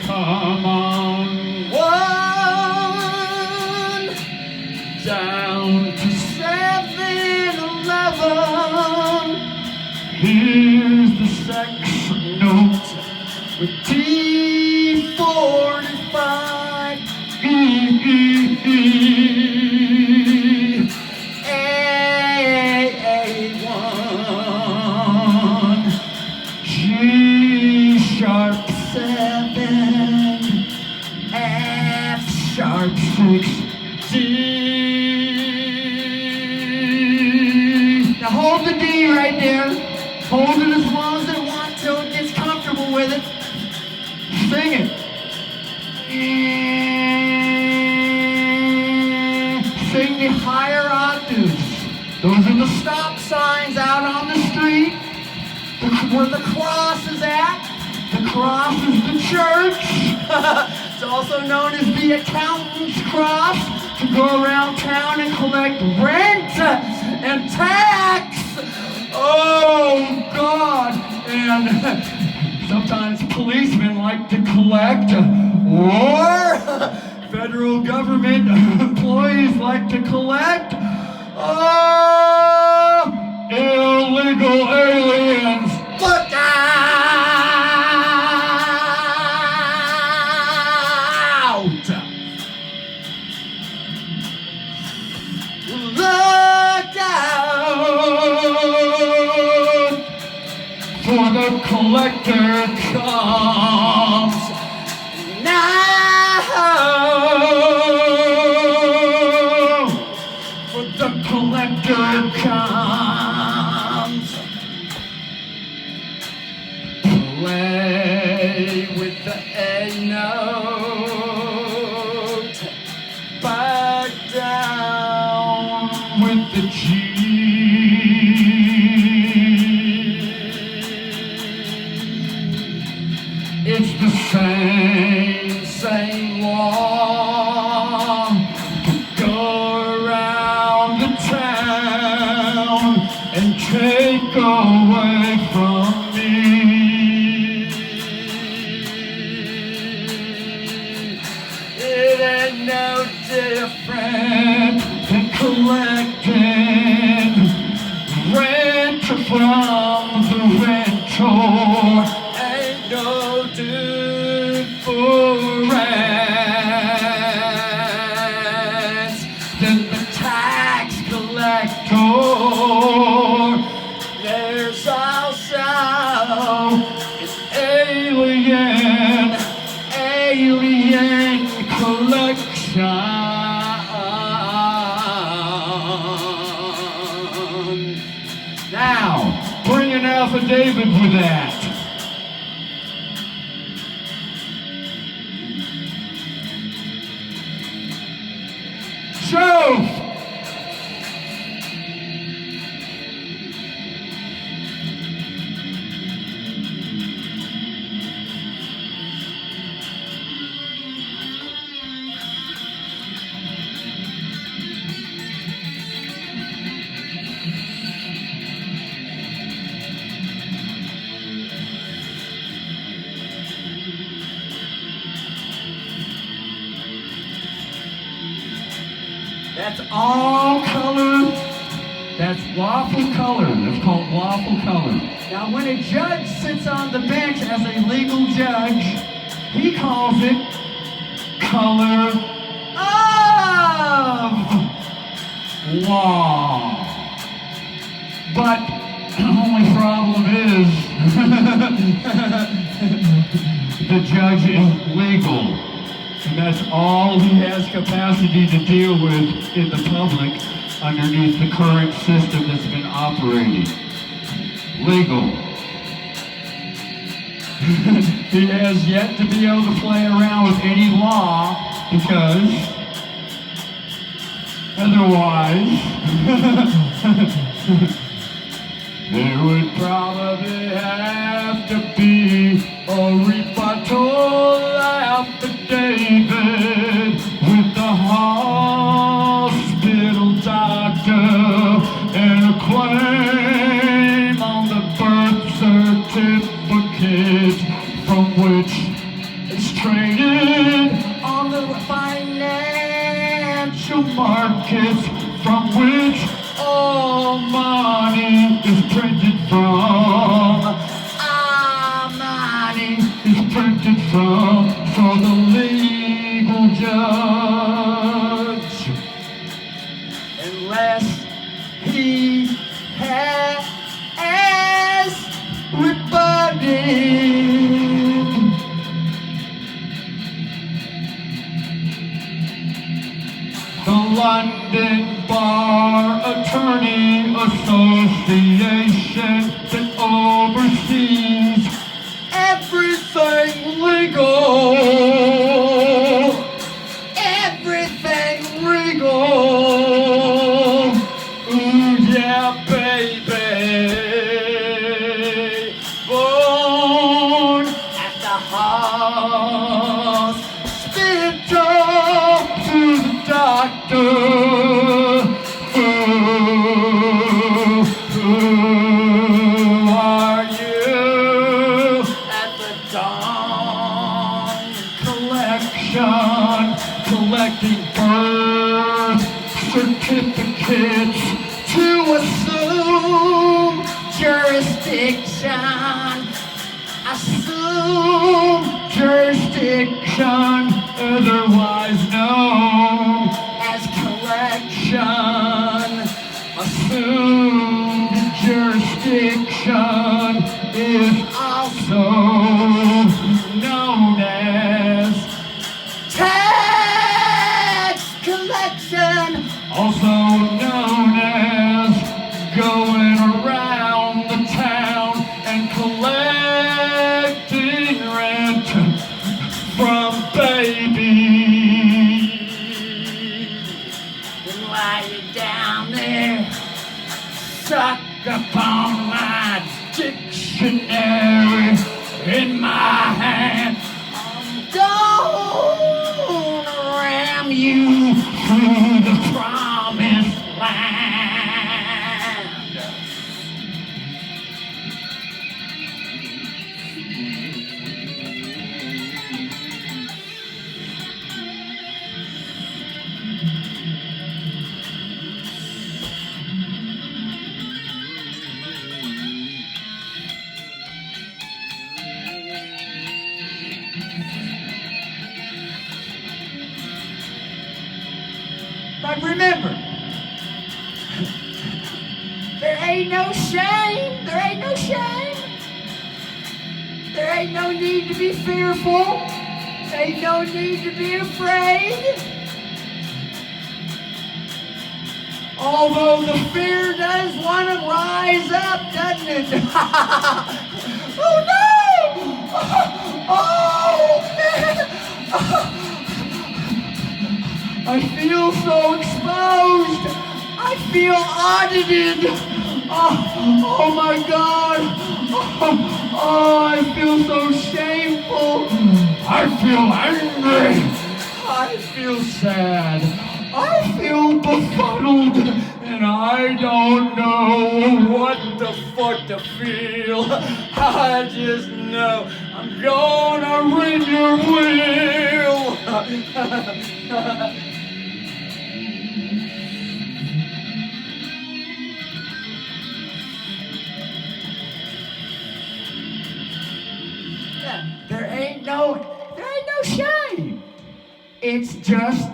Come on, one down to 7-Eleven. Here's the sex note with T45. AA1 G sharp 7 F sharp 6 D hold the D right there. Hold it as long as it wants till it gets comfortable with it. Sing it. Sing the higher octaves. Those are the stop signs out on the street. Where the cross is at. The cross is the church. It's also known as the accountant's cross, to go around town and collect rent and tax. Oh, God. And sometimes policemen like to collect, or federal government employees like to collect. Oh, illegal aliens. Look out! Look out! For the collector comes now. For the collector comes. Play with the A note, back down with the G. It's the same law to go around the town and take away from me. It ain't no different than collecting rent from the rentor. Ain't no difference than the tax collector. There's also an alien collection. Now, bring an affidavit with that. Truth! That's all color. That's lawful color. That's called lawful color. Now, when a judge sits on the bench as a legal judge, he calls it color of law. But the only problem is the judge is legal. And that's all he has capacity to deal with in the public underneath the current system that's been operating. Legal. He has yet to be able to play around with any law because otherwise there would probably have to be a rebuttal affidavit with the hospital doctor and a claim on the birth certificate from which it's traded on the financial markets from which all money is printed from. Money is printed from for the legal judge. Unless he has rebutted The London Bar Attorney Association that oversees everything legal. Everything legal. Ooh, yeah, baby. Born at the hospital to the doctor. Who are you? At the dawn collection, collecting birth certificates to assume jurisdiction. Assume jurisdiction, otherwise known as collection. Assumed jurisdiction is also known as tax collection, also known as going around the town and collecting rent from babies. And while you're down there, suck upon my dictionary in my hand. I'm gonna ram you through the promised land. But remember, there ain't no shame. There ain't no shame. There ain't no need to be fearful. Ain't no need to be afraid. Although the fear does want to rise up, doesn't it? Oh no! Oh man! I feel so exposed. I feel audited. Oh my God. Oh, I feel so shameful. I feel angry. I feel sad. I feel befuddled. And I don't know what the fuck to feel. I just know I'm gonna rid your wheel. There ain't no shame. It's just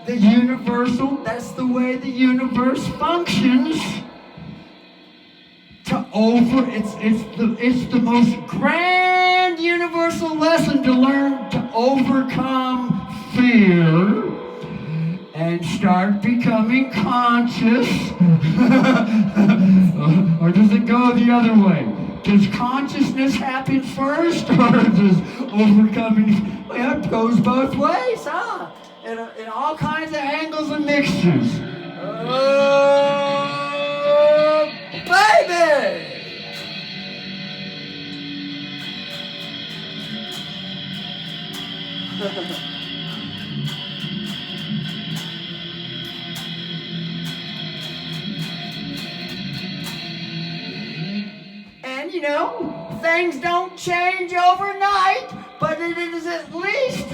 the universal, that's the way the universe functions. It's the most grand universal lesson to learn to overcome fear and start becoming conscious. Or does it go the other way? Does consciousness happen first, or does overcoming? Well, it goes both ways, huh? In all kinds of angles and mixtures. Oh, baby! And you know, things don't change overnight, but it is at least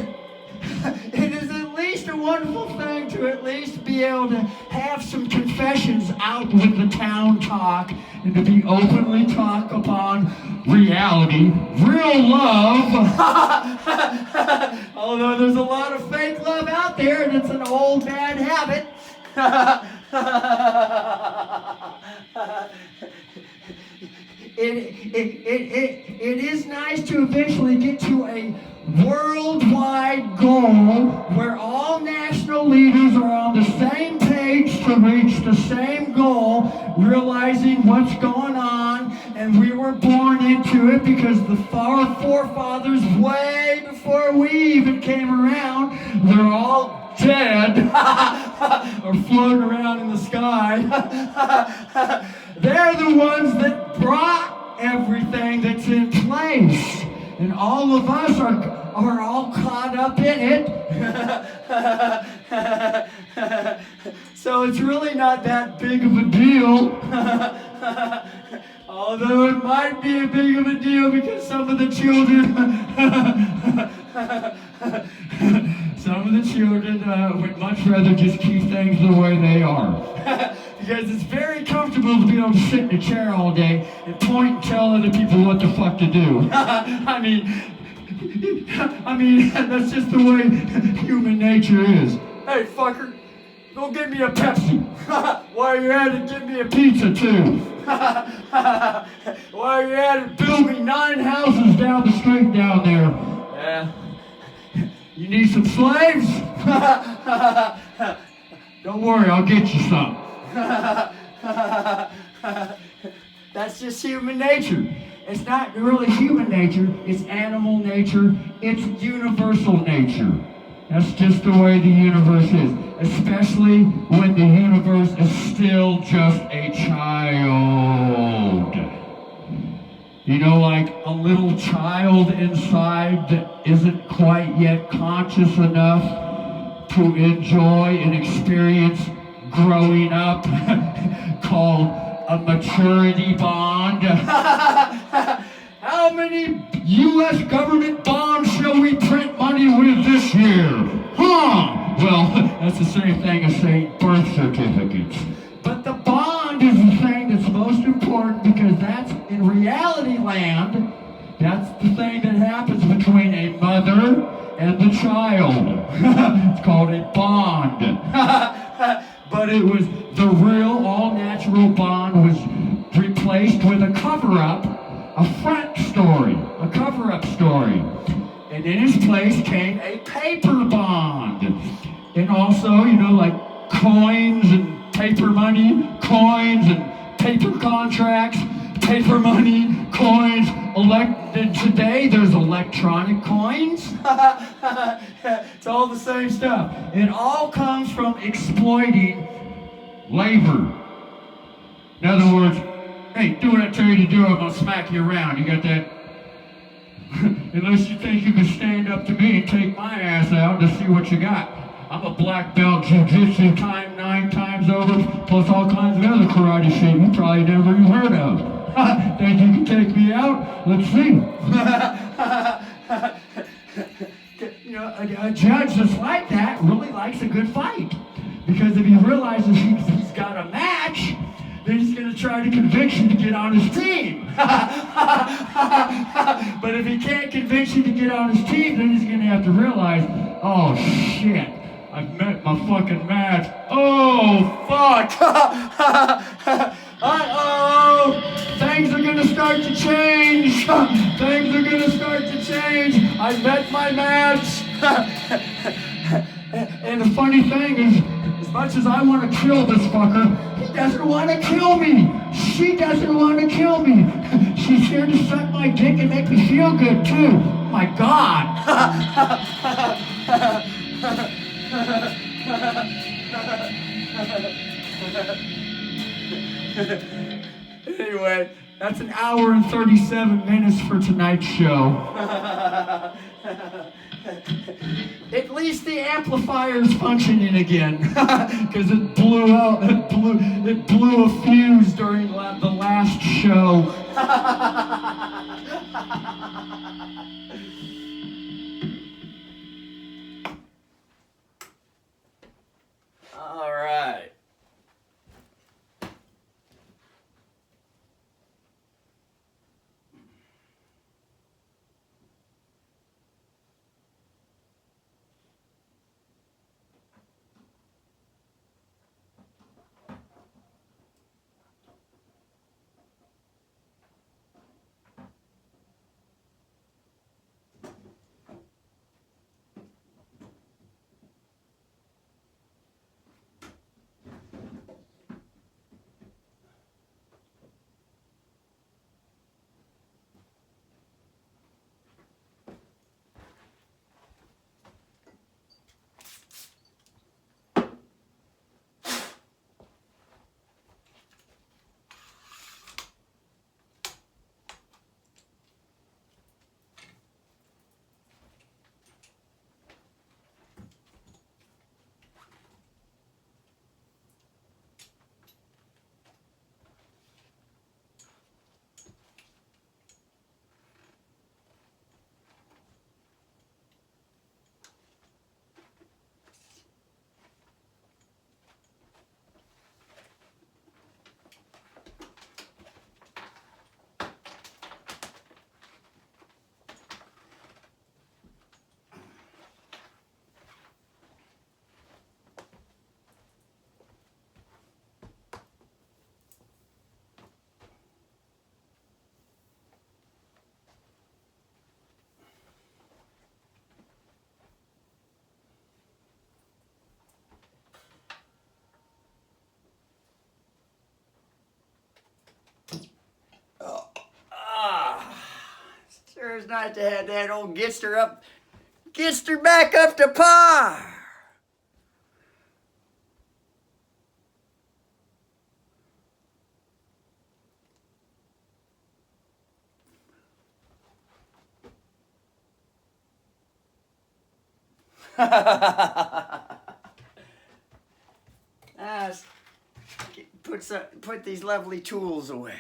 a wonderful thing to at least be able to have some confessions out with the town talk and to be openly talk upon reality, real love. Although there's a lot of fake love out there and it's an old bad habit. It is nice to eventually get to a worldwide goal where all national leaders are on the same page to reach the same goal, realizing what's going on, and we were born into it because our forefathers, way before we even came around, they're all dead or floating around in the sky. They're the ones that brought everything that's in place. And all of us are all caught up in it. So it's really not that big of a deal. Although it might be a big of a deal because some of the children would much rather just keep things the way they are. Because it's very comfortable to be able to sit in a chair all day and point and tell other people what the fuck to do. I mean, that's just the way human nature is. Hey, fucker, go get me a Pepsi. While you're at it, get me a pizza, too. While you're at it, build me 9 houses down the street down there. Yeah. You need some slaves? Don't worry, I'll get you some. That's just human nature. It's not really human nature, it's animal nature, it's universal nature. That's just the way the universe is, especially when the universe is still just a child. You know, like a little child inside that isn't quite yet conscious enough to enjoy and experience growing up, called a maturity bond. How many U.S. government bonds shall we print money with this year? Well, that's the same thing as saying birth certificates. But the bond is the thing that's most important because that's, in reality land, that's the thing that happens between a mother and the child. It's called a bond. But it was the real all-natural bond was replaced with a cover-up, a front story, a cover-up story. And in its place came a paper bond. And also, you know, like coins and paper money, coins and paper contracts, paper money, coins, today there's electronic coins. It's all the same stuff. It all comes from exploiting labor. In other words, hey, do what I tell you to do, I'm gonna smack you around. You got that? Unless you think you can stand up to me and take my ass out to see what you got. I'm a black belt jiu-jitsu 9 times over, plus all kinds of other karate shit you probably never even heard of. Think you can take me out? Let's see. You know, a judge that's like that really likes a good fight. Because if he realizes he's got a match, then he's going to try to convince you to get on his team. But if he can't convince you to get on his team, then he's going to have to realize, oh shit, I've met my fucking match. Oh fuck. Uh-oh. Things are going to start to change. Things are going to start to change. I met my match. And the funny thing is, as much as I want to kill this fucker, he doesn't want to kill me. She doesn't want to kill me. She's here to suck my dick and make me feel good too. Oh my God. Anyway, that's an hour and 37 minutes for tonight's show. At least the amplifier's functioning again, because it blew out. It blew a fuse during the last show. All right. was nice to have that old gets her back up to par. Put these lovely tools away.